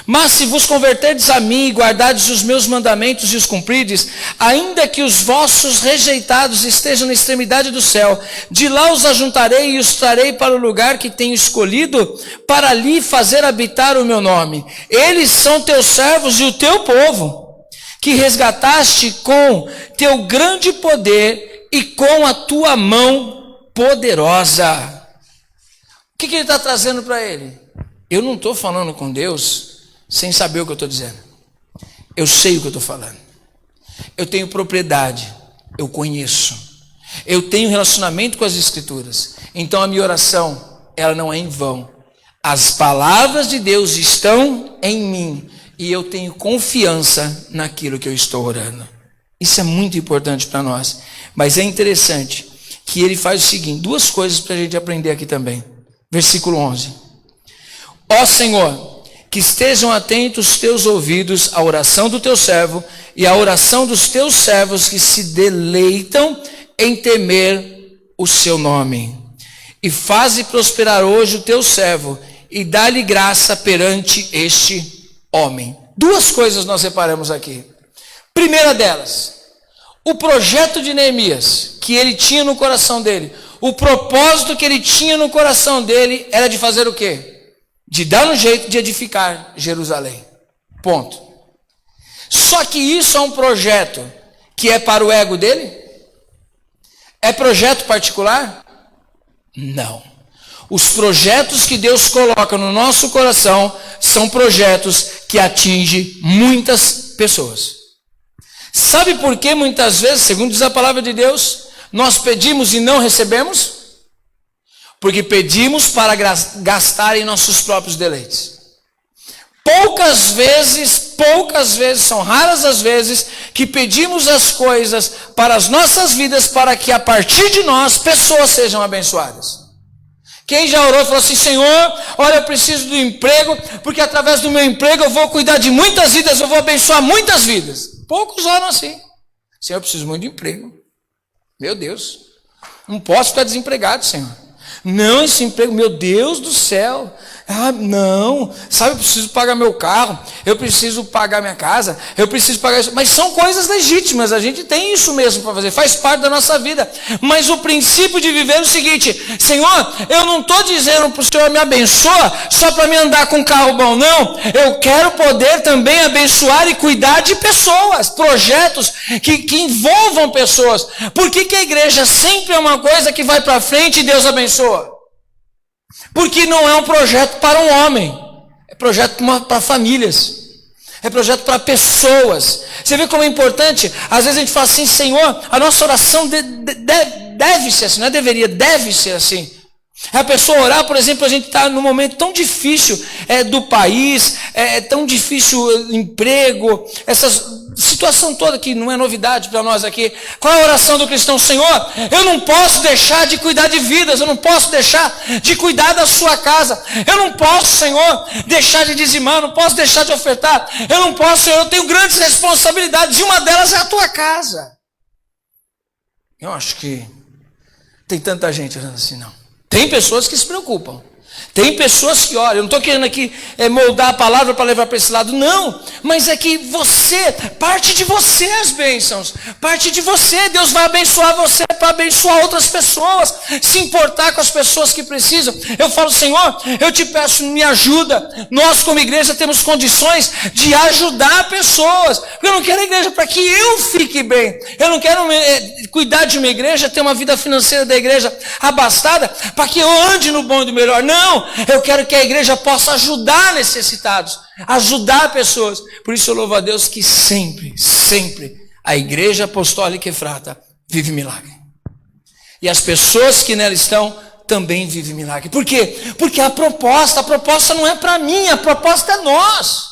Mas se vos converterdes a mim e guardardes os meus mandamentos e os cumprirdes, ainda que os vossos rejeitados estejam na extremidade do céu, de lá os ajuntarei e os trarei para o lugar que tenho escolhido, para ali fazer habitar o meu nome. Eles são teus servos e o teu povo, que resgataste com teu grande poder e com a tua mão poderosa. O que ele está trazendo para ele? Eu não estou falando com Deus sem saber o que eu estou dizendo. Eu sei o que eu estou falando. Eu tenho propriedade. Eu conheço. Eu tenho relacionamento com as Escrituras. Então a minha oração, ela não é em vão. As palavras de Deus estão em mim. E eu tenho confiança naquilo que eu estou orando. Isso é muito importante para nós. Mas é interessante que ele faz o seguinte, duas coisas para a gente aprender aqui também. Versículo 11. Ó Senhor, que estejam atentos os teus ouvidos à oração do teu servo e à oração dos teus servos que se deleitam em temer o seu nome. E faze prosperar hoje o teu servo e dá-lhe graça perante este homem. Duas coisas nós separamos aqui. Primeira delas, o projeto de Neemias, que ele tinha no coração dele, o propósito que ele tinha no coração dele era de fazer o quê? De dar um jeito de edificar Jerusalém. Ponto. Só que isso é um projeto que é para o ego dele? É projeto particular? Não. Os projetos que Deus coloca no nosso coração são projetos que atingem muitas pessoas. Sabe por que muitas vezes, segundo diz a palavra de Deus, nós pedimos e não recebemos? Porque pedimos para gastar em nossos próprios deleites. Poucas vezes, são raras as vezes que pedimos as coisas para as nossas vidas, para que a partir de nós, pessoas sejam abençoadas. Quem já orou e falou assim, Senhor, olha, eu preciso do emprego, porque através do meu emprego eu vou cuidar de muitas vidas, eu vou abençoar muitas vidas. Poucos oram assim. Senhor, eu preciso muito de emprego. Meu Deus, não posso ficar desempregado, Senhor. Não, esse emprego, meu Deus do céu. Ah, não, sabe, eu preciso pagar meu carro, eu preciso pagar minha casa, eu preciso pagar isso. Mas são coisas legítimas, a gente tem isso mesmo para fazer, faz parte da nossa vida. Mas o princípio de viver é o seguinte, Senhor, eu não estou dizendo para o Senhor me abençoa só para me andar com um carro bom, não. Eu quero poder também abençoar e cuidar de pessoas, projetos que envolvam pessoas. Por que a igreja sempre é uma coisa que vai para frente e Deus abençoa? Porque não é um projeto para um homem, é projeto para famílias, é projeto para pessoas. Você vê como é importante? Às vezes a gente fala assim, Senhor, a nossa oração deve ser assim, não é deveria, deve ser assim. A pessoa orar, por exemplo, a gente está num momento tão difícil do país, tão difícil o emprego, essa situação toda que não é novidade para nós aqui. Qual é a oração do cristão? Senhor, eu não posso deixar de cuidar de vidas, eu não posso deixar de cuidar da sua casa, eu não posso, Senhor, deixar de dizimar, eu não posso deixar de ofertar, eu não posso, Senhor, eu tenho grandes responsabilidades, e uma delas é a tua casa. Eu acho que tem tanta gente orando assim, não. Tem pessoas que se preocupam. Tem pessoas que olham. Eu não estou querendo aqui moldar a palavra para levar para esse lado. Não. Mas é que parte de você as bênçãos. Parte de você. Deus vai abençoar você para abençoar outras pessoas. Se importar com as pessoas que precisam. Eu falo, Senhor, eu te peço, me ajuda. Nós como igreja temos condições de ajudar pessoas. Porque eu não quero a igreja para que eu fique bem. Eu não quero cuidar de uma igreja, ter uma vida financeira da igreja abastada, para que eu ande no bom e do melhor. Não. Eu quero que a igreja possa ajudar necessitados, ajudar pessoas. Por isso eu louvo a Deus que sempre a igreja apostólica Efrata vive milagre. E as pessoas que nela estão também vivem milagre. Por quê? Porque a proposta não é para mim, a proposta é nós.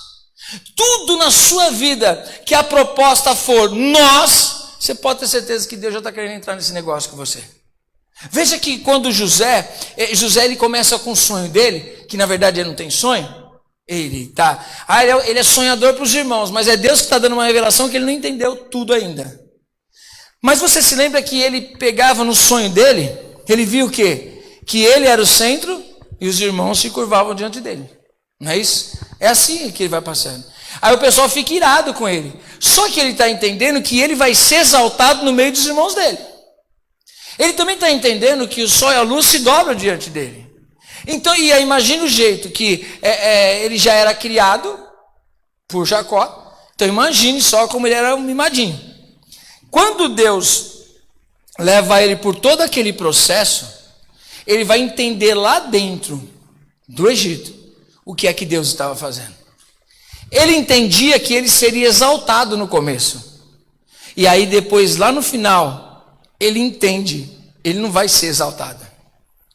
Tudo na sua vida que a proposta for nós, você pode ter certeza que Deus já está querendo entrar nesse negócio com você. Veja que quando José ele começa com o sonho dele, que na verdade ele não tem sonho, ele é sonhador para os irmãos, mas é Deus que está dando uma revelação que ele não entendeu tudo ainda. Mas você se lembra que ele pegava no sonho dele, ele viu o quê? Que ele era o centro e os irmãos se curvavam diante dele, não é isso? É assim que ele vai passando. Aí o pessoal fica irado com ele, só que ele está entendendo que ele vai ser exaltado no meio dos irmãos dele. Ele também está entendendo que o sol e a luz se dobram diante dele. Então, imagina o jeito que ele já era criado por Jacó. Então imagine só como ele era um mimadinho. Quando Deus leva ele por todo aquele processo, ele vai entender lá dentro do Egito o que é que Deus estava fazendo. Ele entendia que ele seria exaltado no começo. E aí depois, lá no final, ele entende, ele não vai ser exaltado,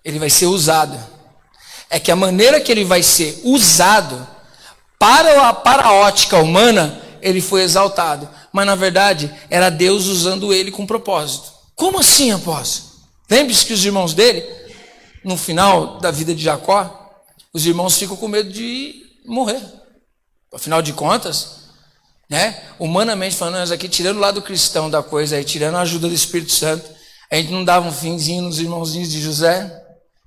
ele vai ser usado. É que a maneira que ele vai ser usado, para a ótica humana, ele foi exaltado. Mas na verdade, era Deus usando ele com propósito. Como assim, apóstolo? Lembre-se que os irmãos dele, no final da vida de Jacó, os irmãos ficam com medo de morrer. Afinal de contas, humanamente falando, nós aqui tirando o lado cristão da coisa aí, tirando a ajuda do Espírito Santo, a gente não dava um finzinho nos irmãozinhos de José,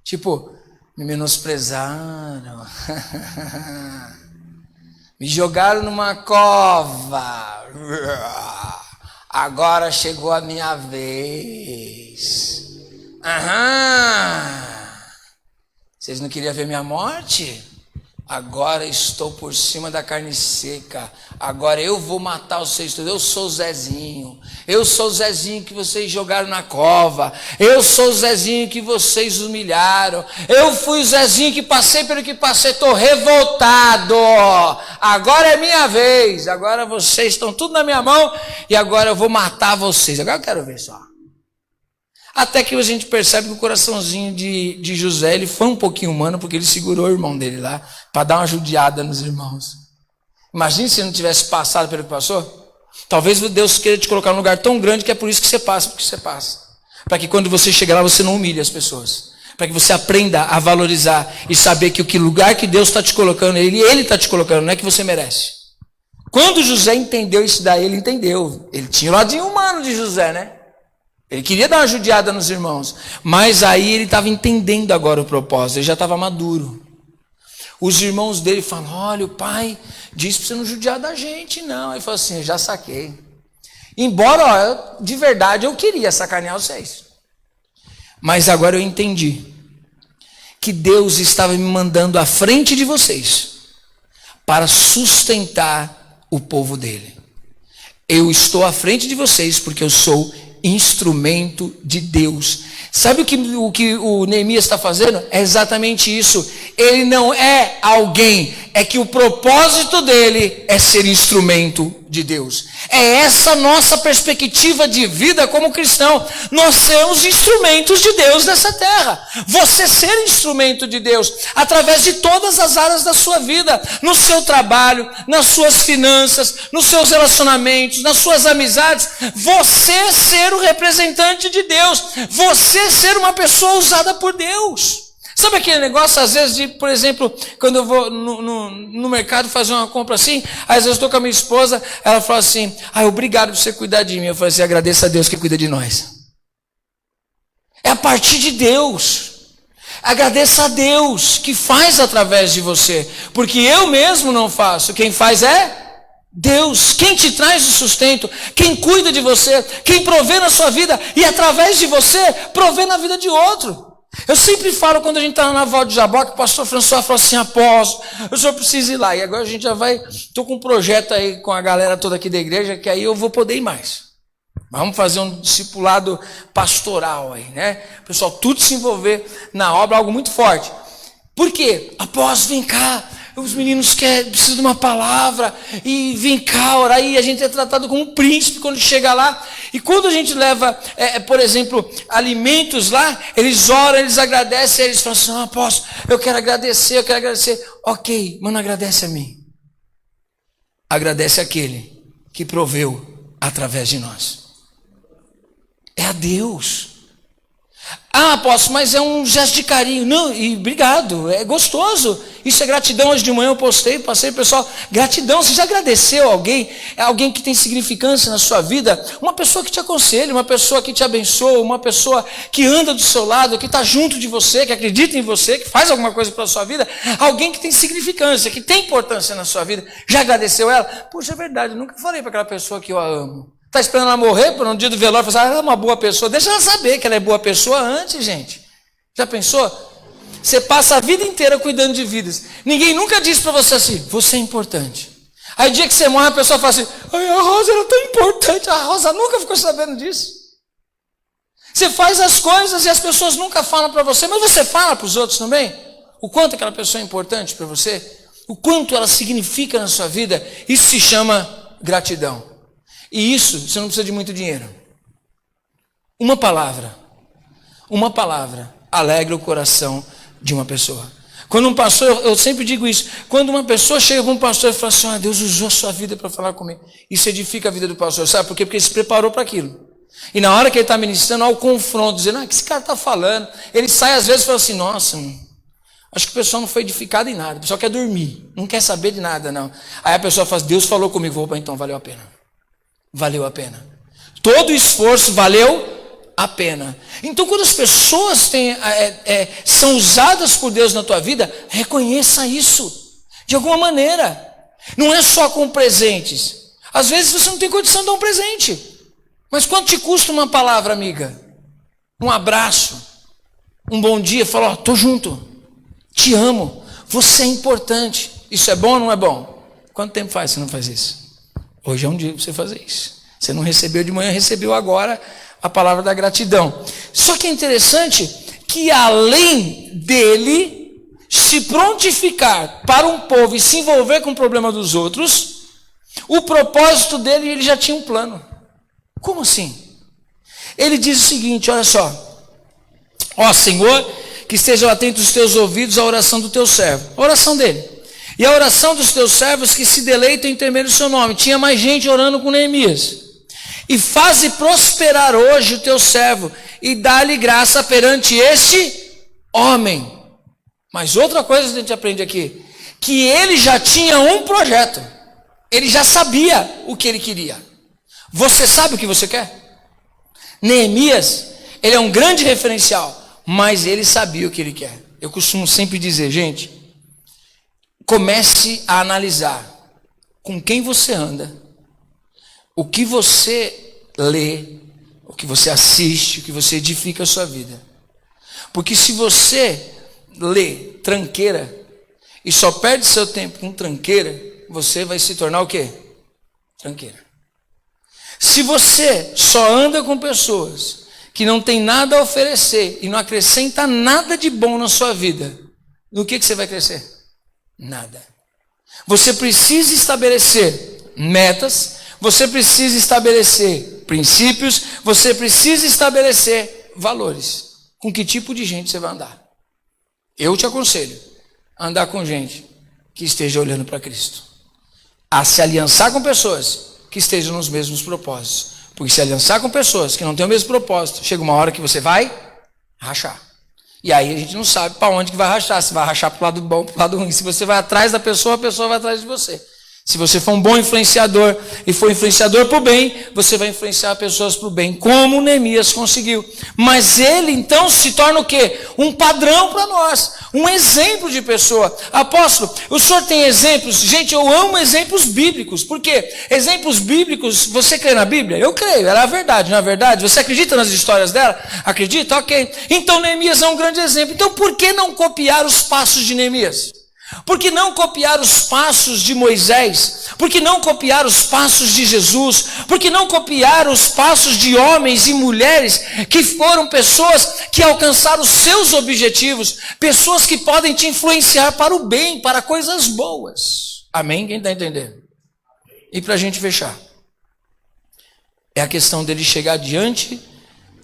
tipo, me menosprezaram, me jogaram numa cova, agora chegou a minha vez. Vocês não queriam ver minha morte? Agora estou por cima da carne seca. Agora eu vou matar vocês todos. Eu sou o Zezinho. Eu sou o Zezinho que vocês jogaram na cova. Eu sou o Zezinho que vocês humilharam. Eu fui o Zezinho que passei pelo que passei. Estou revoltado. Agora é minha vez. Agora vocês estão tudo na minha mão. E agora eu vou matar vocês. Agora eu quero ver só. Até que a gente percebe que o coraçãozinho de José, ele foi um pouquinho humano, porque ele segurou o irmão dele lá, para dar uma judiada nos irmãos. Imagine se ele não tivesse passado pelo que passou. Talvez Deus queira te colocar num lugar tão grande que é por isso que você passa, porque você passa. Para que quando você chegar lá, você não humilhe as pessoas. Para que você aprenda a valorizar e saber que o lugar que Deus está te colocando, Ele está te colocando, não é que você merece. Quando José entendeu isso daí, ele entendeu. Ele tinha o ladinho humano de José, né? Ele queria dar uma judiada nos irmãos, mas aí ele estava entendendo agora o propósito, ele já estava maduro. Os irmãos dele falam, olha, o pai disse para você não judiar da gente, não. Ele falou assim, eu já saquei. Embora, de verdade, eu queria sacanear vocês. Mas agora eu entendi que Deus estava me mandando à frente de vocês para sustentar o povo dele. Eu estou à frente de vocês porque eu sou instrumento de Deus. Sabe o que o Neemias está fazendo? É exatamente isso. Ele não é alguém, é que o propósito dele é ser instrumento de Deus. É essa nossa perspectiva de vida como cristão. Nós somos instrumentos de Deus nessa terra. Você ser instrumento de Deus através de todas as áreas da sua vida, no seu trabalho, nas suas finanças, nos seus relacionamentos, nas suas amizades. Você ser o representante de Deus. Você ser uma pessoa usada por Deus. Sabe aquele negócio, às vezes, de, por exemplo, quando eu vou no mercado fazer uma compra assim, às vezes eu estou com a minha esposa, ela fala assim, obrigado por você cuidar de mim. Eu falo assim, agradeço a Deus que cuida de nós. É a partir de Deus. Agradeça a Deus que faz através de você, porque eu mesmo não faço, quem faz é Deus. Quem te traz o sustento, quem cuida de você, quem provê na sua vida e através de você provê na vida de outro. Eu sempre falo quando a gente está na Val de Jaboque, o pastor François falou assim, apóstolo, o senhor precisa ir lá. E agora a gente já vai, estou com um projeto aí com a galera toda aqui da igreja, que aí eu vou poder ir mais. Vamos fazer um discipulado pastoral aí, né? O pessoal tudo se envolver na obra, algo muito forte. Por quê? Apóstolo, vem cá. Os meninos precisam de uma palavra, e vem cá orar, e a gente é tratado como um príncipe quando chega lá. E quando a gente leva, por exemplo, alimentos lá, eles oram, eles agradecem, eles falam assim, apóstolo, eu quero agradecer. Ok, mas não agradece a mim. Agradece aquele que proveu através de nós. É a Deus. Apóstolo, mas é um gesto de carinho. Não, e obrigado, é gostoso. Isso é gratidão. Hoje de manhã eu passei, pessoal, gratidão. Você já agradeceu alguém? É alguém que tem significância na sua vida? Uma pessoa que te aconselha, uma pessoa que te abençoa, uma pessoa que anda do seu lado, que está junto de você, que acredita em você, que faz alguma coisa pela sua vida. Alguém que tem significância, que tem importância na sua vida. Já agradeceu ela? Puxa, é verdade, eu nunca falei para aquela pessoa que eu a amo. Está esperando ela morrer por um dia do velório, falar, ela é uma boa pessoa. Deixa ela saber que ela é boa pessoa antes, gente. Já pensou? Você passa a vida inteira cuidando de vidas. Ninguém nunca disse para você assim, você é importante. Aí o dia que você morre, a pessoa fala assim, a Rosa era tão importante. A Rosa nunca ficou sabendo disso. Você faz as coisas e as pessoas nunca falam para você, mas você fala para os outros também. O quanto aquela pessoa é importante para você. O quanto ela significa na sua vida. Isso se chama gratidão. E isso, você não precisa de muito dinheiro. Uma palavra alegra o coração de uma pessoa. Quando um pastor, eu sempre digo isso, quando uma pessoa chega com um pastor e fala assim, Deus usou a sua vida para falar comigo. Isso edifica a vida do pastor, sabe por quê? Porque ele se preparou para aquilo. E na hora que ele está ministrando, há o confronto, dizendo, o que esse cara está falando? Ele sai às vezes e fala assim, nossa, acho que o pessoal não foi edificado em nada, o pessoal quer dormir, não quer saber de nada, não. Aí a pessoa fala, Deus falou comigo, opa, então valeu a pena. Valeu a pena. Todo esforço valeu a pena. Então, quando as pessoas são usadas por Deus na tua vida, reconheça isso, de alguma maneira. Não é só com presentes. Às vezes você não tem condição de dar um presente. Mas quanto te custa uma palavra, amiga? Um abraço, um bom dia, fala, estou junto, te amo, você é importante. Isso é bom ou não é bom? Quanto tempo faz que você não faz isso? Hoje é um dia para você fazer isso. Você não recebeu de manhã, recebeu agora a palavra da gratidão. Só que é interessante que além dele se prontificar para um povo e se envolver com o problema dos outros, o propósito dele, ele já tinha um plano. Como assim? Ele diz o seguinte, olha só. Senhor, que estejam atentos os teus ouvidos à oração do teu servo. A oração dele. E a oração dos teus servos que se deleitam em temer o seu nome. Tinha mais gente orando com Neemias. E faze prosperar hoje o teu servo e dá-lhe graça perante este homem. Mas outra coisa que a gente aprende aqui, que ele já tinha um projeto. Ele já sabia o que ele queria. Você sabe o que você quer? Neemias, ele é um grande referencial, mas ele sabia o que ele quer. Eu costumo sempre dizer, gente, comece a analisar com quem você anda, o que você lê, o que você assiste, o que você edifica a sua vida. Porque se você lê tranqueira e só perde seu tempo com tranqueira, você vai se tornar o quê? Tranqueira. Se você só anda com pessoas que não tem nada a oferecer e não acrescenta nada de bom na sua vida, no que você vai crescer? Nada. Você precisa estabelecer metas, você precisa estabelecer princípios, você precisa estabelecer valores. Com que tipo de gente você vai andar? Eu te aconselho a andar com gente que esteja olhando para Cristo, a se aliançar com pessoas que estejam nos mesmos propósitos. Porque se aliançar com pessoas que não têm o mesmo propósito, chega uma hora que você vai rachar. E aí a gente não sabe para onde que vai rachar. Se vai rachar para o lado bom, para o lado ruim. Se você vai atrás da pessoa, a pessoa vai atrás de você. Se você for um bom influenciador e for influenciador para o bem, você vai influenciar pessoas para o bem, como Neemias conseguiu. Mas ele então se torna o quê? Um padrão para nós, um exemplo de pessoa. Apóstolo, o senhor tem exemplos? Gente, eu amo exemplos bíblicos. Por quê? Exemplos bíblicos, você crê na Bíblia? Eu creio, era a verdade, não é verdade? Você acredita nas histórias dela? Acredita? Ok. Então Neemias é um grande exemplo. Então por que não copiar os passos de Neemias? Por que não copiar os passos de Moisés? Por que não copiar os passos de Jesus? Por que não copiar os passos de homens e mulheres que foram pessoas que alcançaram os seus objetivos? Pessoas que podem te influenciar para o bem, para coisas boas. Amém? Quem está entendendo? E para a gente fechar, é a questão dele chegar diante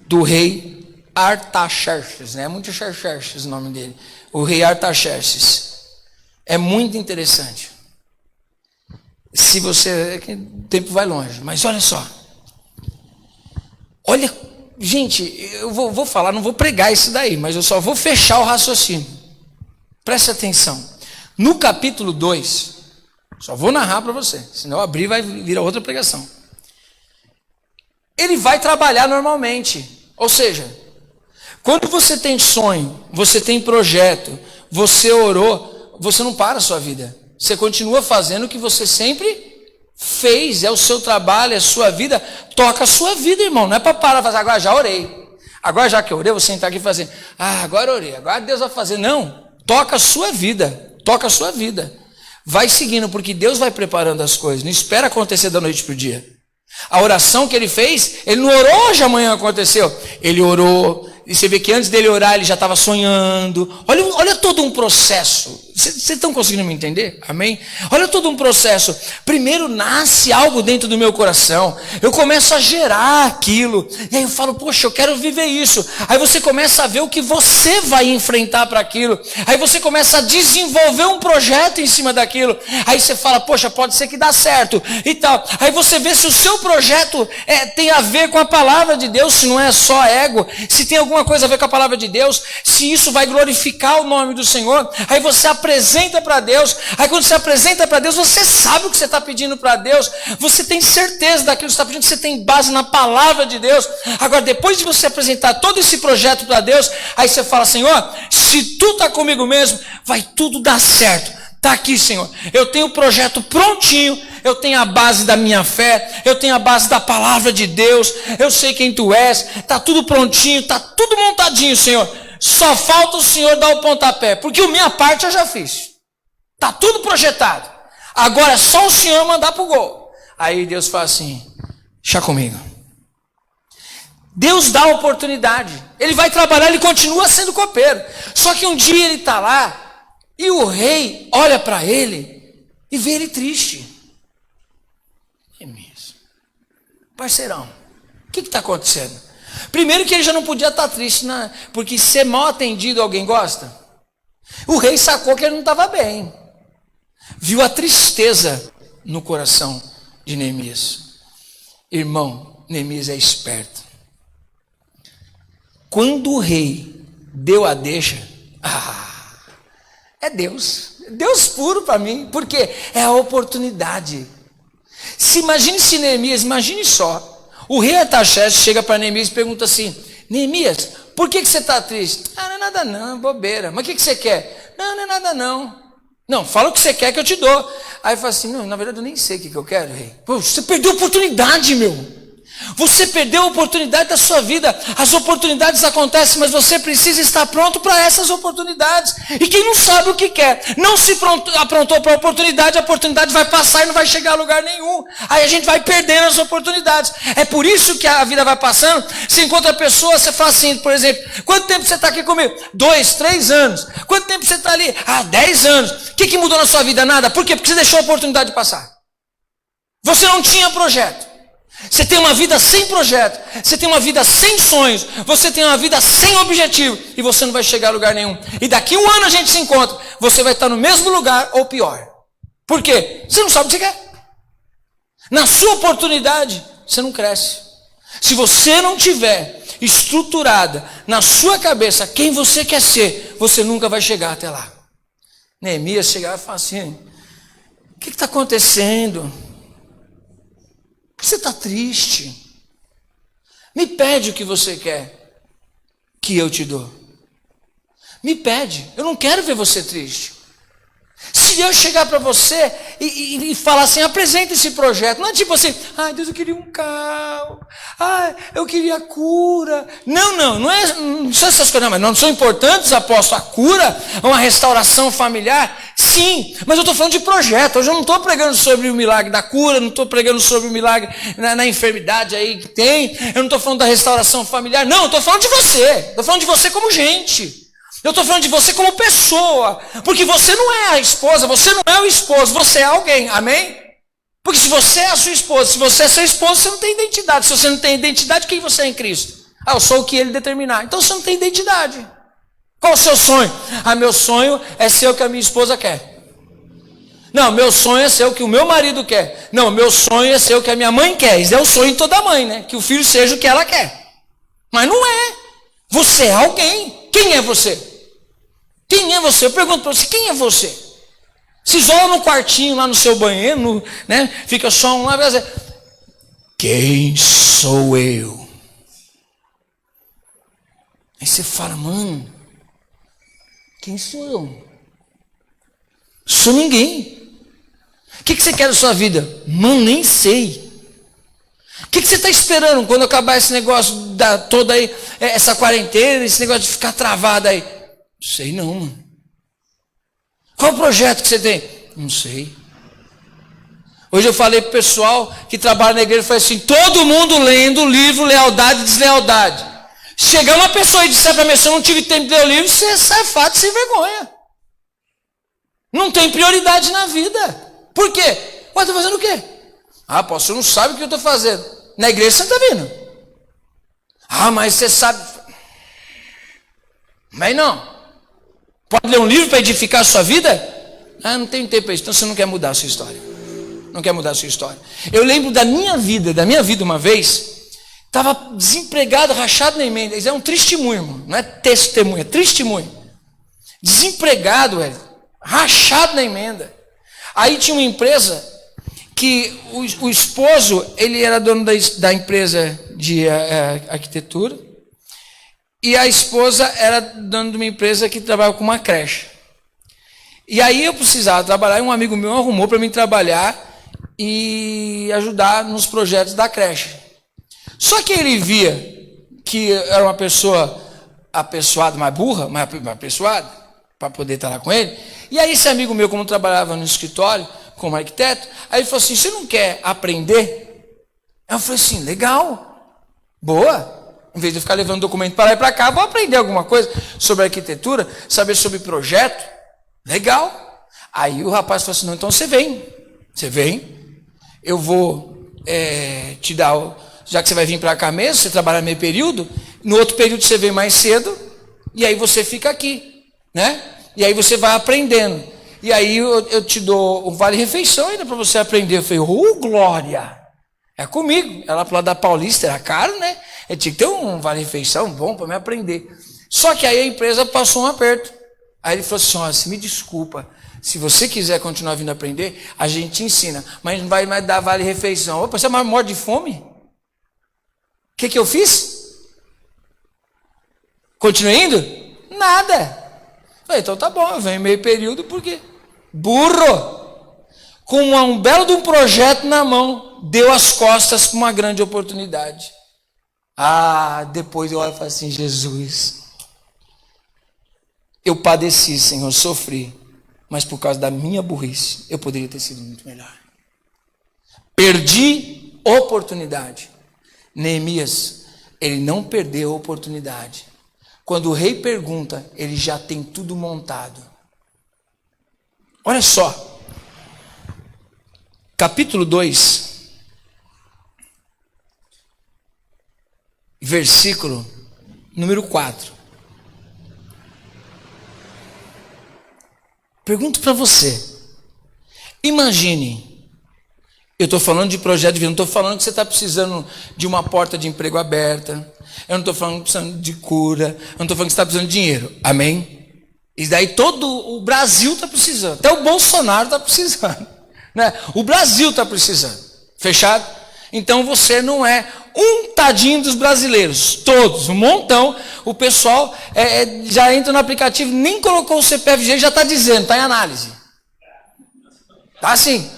do rei Artaxerxes, né? É muito Xerxes o nome dele. O rei Artaxerxes. É muito interessante. Se você... O tempo vai longe, mas olha só. Olha, gente, eu vou falar, não vou pregar isso daí, mas eu só vou fechar o raciocínio. Preste atenção. No capítulo 2, só vou narrar para você, senão eu abrir vai virar outra pregação. Ele vai trabalhar normalmente. Ou seja, quando você tem sonho, você tem projeto, você orou, você não para a sua vida. Você continua fazendo o que você sempre fez. É o seu trabalho, é a sua vida. Toca a sua vida, irmão. Não é para parar e fazer, agora já orei. Agora já que eu orei, eu vou sentar aqui e fazer, agora orei, agora Deus vai fazer. Não, toca a sua vida. Toca a sua vida. Vai seguindo, porque Deus vai preparando as coisas. Não espera acontecer da noite para o dia. A oração que ele fez, ele não orou hoje, amanhã aconteceu. Ele orou. E você vê que antes dele orar, ele já estava sonhando. Olha todo um processo. Vocês estão conseguindo me entender? Amém? Olha todo um processo. Primeiro nasce algo dentro do meu coração. Eu começo a gerar aquilo. E aí eu falo, poxa, eu quero viver isso. Aí você começa a ver o que você vai enfrentar para aquilo. Aí você começa a desenvolver um projeto em cima daquilo. Aí você fala, poxa, pode ser que dá certo. E tal. Aí você vê se o seu projeto tem a ver com a palavra de Deus, se não é só ego, se tem alguma coisa a ver com a palavra de Deus, se isso vai glorificar o nome do Senhor. Aí você apresenta para Deus. Aí quando você apresenta para Deus, você sabe o que você está pedindo para Deus, você tem certeza daquilo que você está pedindo, você tem base na palavra de Deus. Agora, depois de você apresentar todo esse projeto para Deus, aí você fala, Senhor, se tu está comigo mesmo, vai tudo dar certo. Está aqui, Senhor, eu tenho o projeto prontinho, eu tenho a base da minha fé, eu tenho a base da palavra de Deus, eu sei quem tu és, está tudo prontinho, está tudo montadinho, Senhor. Só falta o Senhor dar o pontapé, porque a minha parte eu já fiz. Está tudo projetado. Agora é só o Senhor mandar para o gol. Aí Deus fala assim, deixa comigo. Deus dá a oportunidade. Ele vai trabalhar, ele continua sendo copeiro. Só que um dia ele está lá, e o rei olha para ele e vê ele triste. É mesmo. Parceirão, o que está acontecendo? Primeiro que ele já não podia estar triste, porque ser mal atendido alguém gosta. O rei sacou que ele não estava bem. Viu a tristeza no coração de Neemias. Irmão, Neemias é esperto. Quando o rei deu a deixa, é Deus puro para mim, porque é a oportunidade. Imagine Neemias, imagine só, o rei Artaxerxes chega para Neemias e pergunta assim, Neemias, por que você está triste? Não é nada não, é bobeira. Mas o que você quer? Não é nada não. Não, fala o que você quer que eu te dou. Aí fala assim, não, na verdade eu nem sei o que eu quero, rei. Pô, você perdeu a oportunidade, meu. Você perdeu a oportunidade da sua vida. As oportunidades acontecem, mas você precisa estar pronto para essas oportunidades. E quem não sabe o que quer, não se aprontou para a oportunidade vai passar e não vai chegar a lugar nenhum. Aí a gente vai perdendo as oportunidades. É por isso que a vida vai passando. Você encontra a pessoa, você fala assim, por exemplo, quanto tempo você está aqui comigo? 2, 3 anos. Quanto tempo você está ali? 10 anos. O que mudou na sua vida? Nada. Por quê? Porque você deixou a oportunidade passar. Você não tinha projeto. Você tem uma vida sem projeto, você tem uma vida sem sonhos, você tem uma vida sem objetivo, e você não vai chegar a lugar nenhum. E daqui 1 ano a gente se encontra, você vai estar no mesmo lugar ou pior. Por quê? Você não sabe o que você quer. Na sua oportunidade, você não cresce. Se você não tiver estruturada na sua cabeça quem você quer ser, você nunca vai chegar até lá. Neemias chegava e falava assim, o que está acontecendo? Você está triste? Me pede o que você quer, que eu te dou. Me pede, eu não quero ver você triste. Se eu chegar para você e falar assim, apresenta esse projeto, não é tipo assim, ai Deus, eu queria um carro, ai, eu queria cura. Não são essas coisas, mas não são importantes, apóstolo, a cura, uma restauração familiar, sim, mas eu estou falando de projeto. Hoje eu não estou pregando sobre o milagre da cura, não estou pregando sobre o milagre na enfermidade aí que tem, eu não estou falando da restauração familiar, não, eu estou falando de você, estou falando de você como gente. Eu estou falando de você como pessoa, porque você não é a esposa, você não é o esposo, você é alguém, amém? Porque se você é a sua esposa, se você é seu esposo, você não tem identidade. Se você não tem identidade, quem você é em Cristo? Eu sou o que Ele determinar. Então você não tem identidade. Qual o seu sonho? Meu sonho é ser o que a minha esposa quer. Não, meu sonho é ser o que o meu marido quer. Não, meu sonho é ser o que a minha mãe quer. Isso é o sonho de toda mãe, né? Que o filho seja o que ela quer. Mas não é. Você é alguém. Quem é você? Quem é você? Eu pergunto para você, quem é você? Se isola no quartinho, lá no seu banheiro, né? Fica só um lá, vai dizer, quem sou eu? Aí você fala, mano, quem sou eu? Sou ninguém. O que você quer da sua vida? Mano, nem sei. O que você está esperando quando acabar esse negócio toda aí, essa quarentena, esse negócio de ficar travado aí? Não sei não, mano. Qual o projeto que você tem? Não sei. Hoje eu falei para o pessoal que trabalha na igreja, falei assim, todo mundo lendo o livro Lealdade e Deslealdade. Chegar uma pessoa e disser para mim, se eu não tive tempo de ler o livro, você sai fato sem vergonha. Não tem prioridade na vida. Por quê? Estou fazendo o quê? Pô, você não sabe o que eu estou fazendo. Na igreja você não está vindo. Mas você sabe. Mas não. Pode ler um livro para edificar a sua vida? Não tenho tempo para isso. Então você não quer mudar a sua história. Não quer mudar a sua história. Eu lembro da minha vida uma vez. Estava desempregado, rachado na emenda. Isso é um testemunho, irmão. Não é testemunho, é testemunho. Desempregado, velho. Rachado na emenda. Aí tinha uma empresa que o esposo, ele era dono da empresa de arquitetura. E a esposa era dona de uma empresa que trabalhava com uma creche. E aí eu precisava trabalhar, e um amigo meu arrumou para mim trabalhar e ajudar nos projetos da creche. Só que ele via que era uma pessoa apessoada, mais burra, mais apessoada, para poder estar lá com ele. E aí esse amigo meu, como trabalhava no escritório, como arquiteto, aí ele falou assim, você não quer aprender? Eu falei assim, legal, boa. Em vez de ficar levando documento para lá e para cá, vou aprender alguma coisa sobre arquitetura, saber sobre projeto. Legal. Aí o rapaz falou assim, não, então você vem, eu vou te dar, já que você vai vir para cá mesmo, você trabalha meio período, no outro período você vem mais cedo, e aí você fica aqui, né? E aí você vai aprendendo. E aí eu te dou um vale-refeição ainda para você aprender. Eu falei, glória! É comigo. Ela lá da Paulista, era caro, né? Eu tinha que ter um vale-refeição bom para me aprender. Só que aí a empresa passou um aperto. Aí ele falou assim, se me desculpa, se você quiser continuar vindo aprender, a gente te ensina, mas não vai mais dar vale-refeição. Opa, você é mais morto de fome? O que eu fiz? Continuei indo? Nada. Falei, então tá bom, eu venho meio período, por quê? Burro! com um belo de um projeto na mão, deu as costas para uma grande oportunidade. Depois eu olho e falo assim, Jesus, eu padeci, Senhor, sofri, mas por causa da minha burrice, eu poderia ter sido muito melhor. Perdi oportunidade. Neemias, ele não perdeu a oportunidade. Quando o rei pergunta, ele já tem tudo montado. Olha só, capítulo 2, versículo número 4. Pergunto para você, imagine, eu estou falando de projeto de vida, não estou falando que você está precisando de uma porta de emprego aberta, eu não estou falando que precisando de cura, eu não estou falando que você está precisando de dinheiro, amém? Isso daí todo o Brasil está precisando, até o Bolsonaro está precisando, né? O Brasil está precisando, fechado? Então você não é um tadinho dos brasileiros, todos, um montão, o pessoal já entra no aplicativo, nem colocou o CPF, já está dizendo, está em análise, está assim,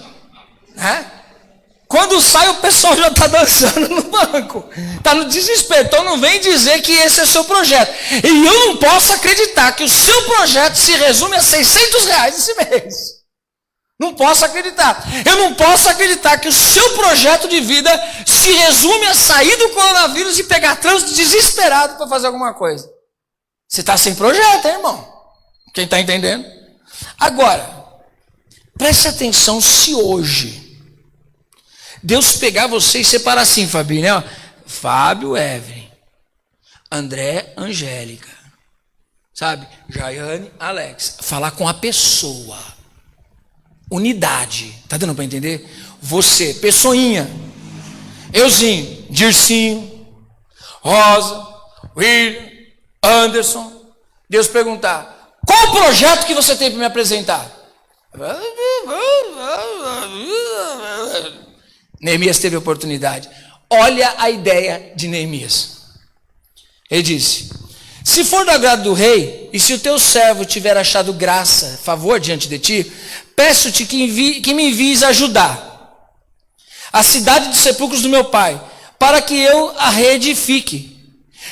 né? Quando sai, o pessoal já está dançando no banco. Está no desespero. Então não vem dizer que esse é o seu projeto. E eu não posso acreditar que o seu projeto se resume a R$600 esse mês. Não posso acreditar. Eu não posso acreditar que o seu projeto de vida se resume a sair do coronavírus e pegar trânsito desesperado para fazer alguma coisa. Você está sem projeto, hein, irmão? Quem está entendendo? Agora, preste atenção se hoje Deus pegar você e separar assim, Fabinho, né? Fábio, Evelyn, André, Angélica, sabe? Jaiane, Alex. Falar com a pessoa. Unidade. Tá dando para entender? Você, pessoinha. Euzinho, Dircinho, Rosa, William, Anderson. Deus perguntar, qual o projeto que você tem para me apresentar? Neemias teve oportunidade. Olha a ideia de Neemias. Ele disse, se for do agrado do rei, e se o teu servo tiver achado graça, favor diante de ti, peço-te que me envies ajudar a cidade dos sepulcros do meu pai, para que eu a reedifique.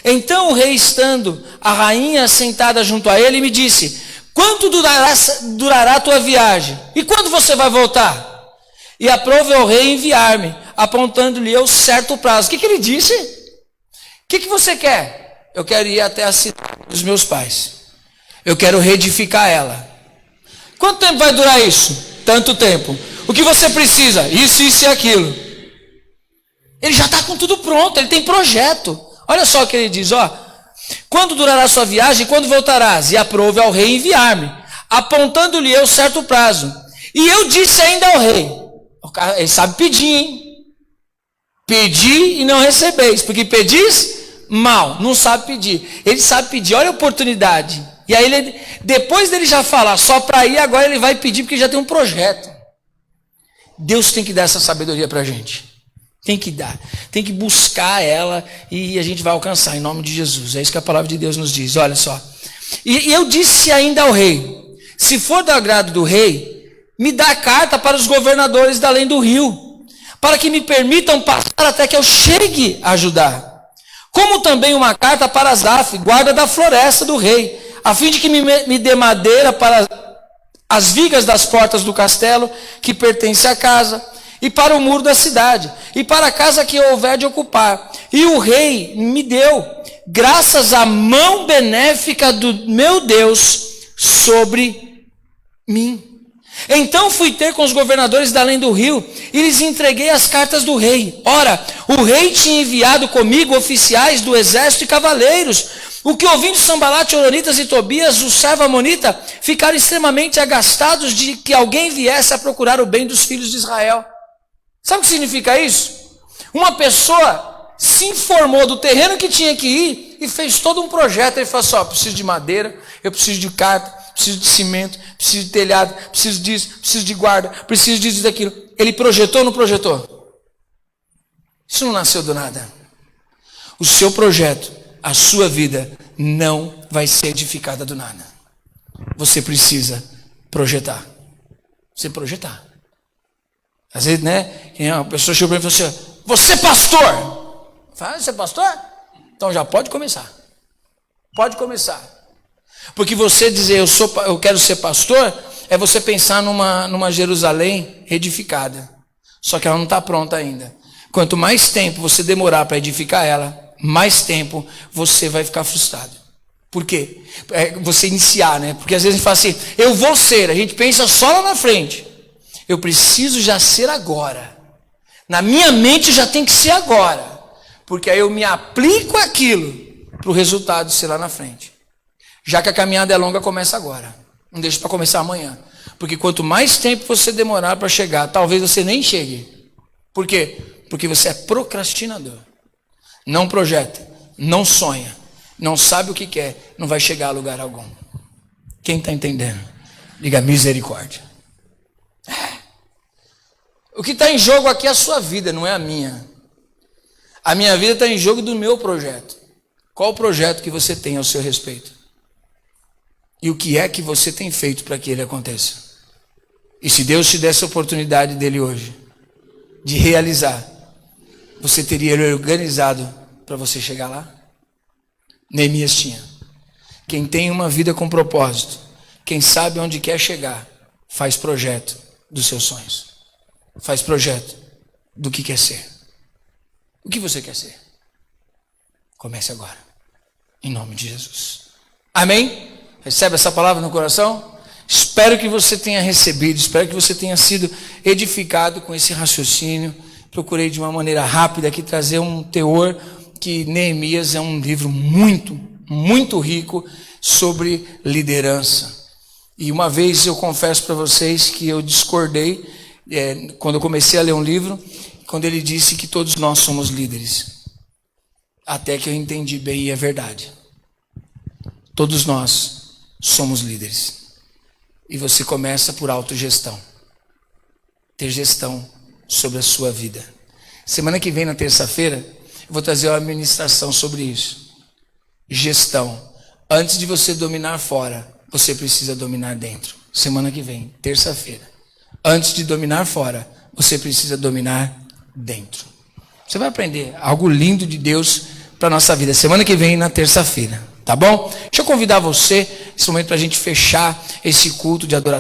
Então o rei, estando a rainha sentada junto a ele, me disse, quanto durará a tua viagem? E quando você vai voltar? E aprove ao rei enviar-me, apontando-lhe eu certo prazo. O que ele disse? O que você quer? Eu quero ir até a cidade dos meus pais. Eu quero reedificar ela. Quanto tempo vai durar isso? Tanto tempo. O que você precisa? Isso, isso e aquilo. Ele já está com tudo pronto, ele tem projeto. Olha só o que ele diz, ó. Quando durará a sua viagem, quando voltarás? E aprove ao rei enviar-me, apontando-lhe eu certo prazo. E eu disse ainda ao rei, ele sabe pedir, hein? Pedir e não recebeis, porque pedis mal, não sabe pedir. Ele sabe pedir, olha a oportunidade. E aí, depois dele já falar só para ir, agora ele vai pedir porque já tem um projeto. Deus tem que dar essa sabedoria para a gente. Tem que dar, tem que buscar ela e a gente vai alcançar em nome de Jesus. É isso que a palavra de Deus nos diz, olha só. E eu disse ainda ao rei, se for do agrado do rei, me dá carta para os governadores da além do rio, para que me permitam passar até que eu chegue a ajudar. Como também uma carta para Asaf, guarda da floresta do rei, a fim de que me dê madeira para as vigas das portas do castelo, que pertence à casa, e para o muro da cidade, e para a casa que eu houver de ocupar. E o rei me deu, graças à mão benéfica do meu Deus sobre mim. Então fui ter com os governadores da além do rio, e lhes entreguei as cartas do rei. Ora, o rei tinha enviado comigo oficiais do exército e cavaleiros, o que ouvindo Sambalate, Horonitas e Tobias, o servo amonita, ficaram extremamente agastados de que alguém viesse a procurar o bem dos filhos de Israel. Sabe o que significa isso? Uma pessoa se informou do terreno que tinha que ir e fez todo um projeto. Ele falou assim, ó, preciso de madeira, eu preciso de carta, preciso de cimento, preciso de telhado, preciso disso, preciso de guarda, preciso disso e daquilo. Ele projetou ou não projetou? Isso não nasceu do nada. O seu projeto, a sua vida, não vai ser edificada do nada. Você precisa projetar. Você projetar. Às vezes, né? A pessoa chega para mim e fala assim: você é pastor? Fala: você é pastor? Então já pode começar. Pode começar. Porque você dizer eu quero ser pastor, é você pensar numa Jerusalém edificada. Só que ela não está pronta ainda. Quanto mais tempo você demorar para edificar ela, mais tempo você vai ficar frustrado. Por quê? Você iniciar, né? Porque às vezes a gente fala assim: eu vou ser. A gente pensa só lá na frente. Eu preciso já ser agora. Na minha mente já tem que ser agora. Porque aí eu me aplico aquilo para o resultado ser lá na frente. Já que a caminhada é longa, começa agora. Não deixa para começar amanhã. Porque quanto mais tempo você demorar para chegar, talvez você nem chegue. Por quê? Porque você é procrastinador. Não projeta, não sonha, não sabe o que quer, não vai chegar a lugar algum. Quem está entendendo? Diga misericórdia. O que está em jogo aqui é a sua vida, não é a minha. A minha vida está em jogo do meu projeto. Qual o projeto que você tem ao seu respeito? E o que é que você tem feito para que ele aconteça? E se Deus te desse a oportunidade dele hoje, de realizar, você teria ele organizado para você chegar lá? Neemias tinha. Quem tem uma vida com propósito, quem sabe onde quer chegar, faz projeto dos seus sonhos. Faz projeto do que quer ser. O que você quer ser? Comece agora. Em nome de Jesus. Amém? Recebe essa palavra no coração? Espero que você tenha recebido, espero que você tenha sido edificado com esse raciocínio. Procurei de uma maneira rápida aqui trazer um teor que Neemias é um livro muito, muito rico sobre liderança. E uma vez eu confesso para vocês que eu discordei quando eu comecei a ler um livro, quando ele disse que todos nós somos líderes. Até que eu entendi bem e é verdade. Todos nós somos líderes. E você começa por autogestão. Ter gestão sobre a sua vida. Semana que vem, na terça-feira, eu vou trazer uma ministração sobre isso. Gestão. Antes de você dominar fora, você precisa dominar dentro. Semana que vem, terça-feira. Antes de dominar fora, você precisa dominar dentro. Você vai aprender algo lindo de Deus para a nossa vida. Semana que vem, na terça-feira. Tá bom? Deixa eu convidar você, nesse momento, para a gente fechar esse culto de adoração.